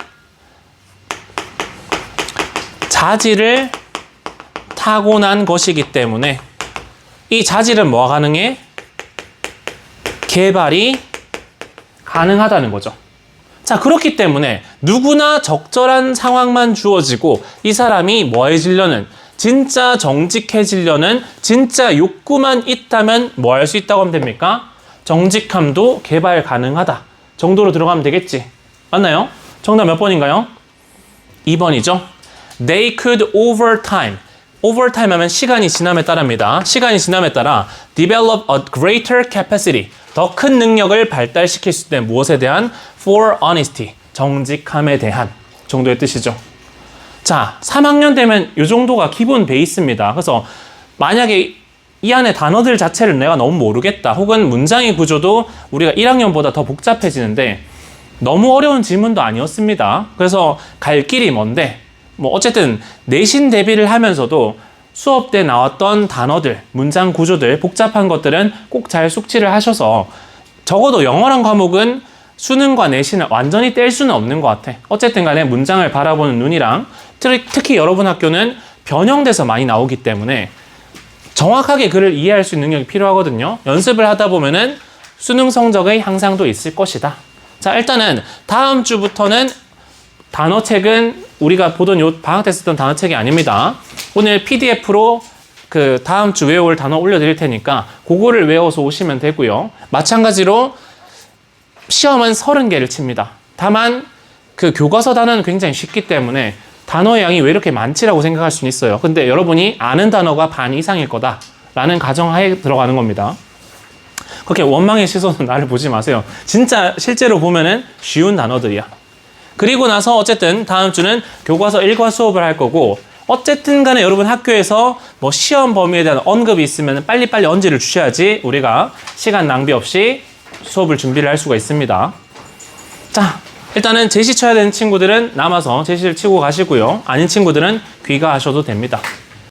자질을 타고난 것이기 때문에 이 자질은 뭐가 가능해? 개발이 가능하다는 거죠. 자, 그렇기 때문에 누구나 적절한 상황만 주어지고 이 사람이 뭐해지려는 진짜 정직해지려는 진짜 욕구만 있다면 뭐 할 수 있다고 하면 됩니까? 정직함도 개발 가능하다 정도로 들어가면 되겠지. 맞나요? 정답 몇 번인가요? 2번이죠. They could over time. over time 하면 시간이 지남에 따라입니다. 시간이 지남에 따라 develop a greater capacity. 더 큰 능력을 발달시킬 수 있는 무엇에 대한? for honesty. 정직함에 대한 정도의 뜻이죠. 자, 3학년 되면 이 정도가 기본 베이스입니다. 그래서 만약에 이 안에 단어들 자체를 내가 너무 모르겠다. 혹은 문장의 구조도 우리가 1학년보다 더 복잡해지는데 너무 어려운 질문도 아니었습니다. 그래서 갈 길이 뭔데? 뭐 어쨌든 내신 대비를 하면서도 수업 때 나왔던 단어들, 문장 구조들, 복잡한 것들은 꼭 잘 숙지를 하셔서 적어도 영어란 과목은 수능과 내신을 완전히 뗄 수는 없는 것 같아. 어쨌든 간에 문장을 바라보는 눈이랑 특히 여러분 학교는 변형돼서 많이 나오기 때문에 정확하게 글을 이해할 수 있는 능력이 필요하거든요. 연습을 하다 보면은 수능 성적의 향상도 있을 것이다. 자, 일단은 다음 주부터는 단어책은 우리가 보던 요 방학 때 썼던 단어책이 아닙니다. 오늘 PDF로 그 다음 주 외워올 단어 올려드릴 테니까 그거를 외워서 오시면 되고요. 마찬가지로 시험은 30개를 칩니다. 다만 그 교과서 단어는 굉장히 쉽기 때문에 단어의 양이 왜 이렇게 많지라고 생각할 수는 있어요. 근데 여러분이 아는 단어가 반 이상일 거다라는 가정하에 들어가는 겁니다. 그렇게 원망의 시선으로 나를 보지 마세요. 진짜 실제로 보면은 쉬운 단어들이야. 그리고 나서 어쨌든 다음 주는 교과서 1과 수업을 할 거고 어쨌든 간에 여러분 학교에서 뭐 시험 범위에 대한 언급이 있으면 빨리빨리 언지를 주셔야지 우리가 시간 낭비 없이 수업을 준비를 할 수가 있습니다. 자, 일단은 제시 쳐야 되는 친구들은 남아서 제시를 치고 가시고요. 아닌 친구들은 귀가하셔도 됩니다.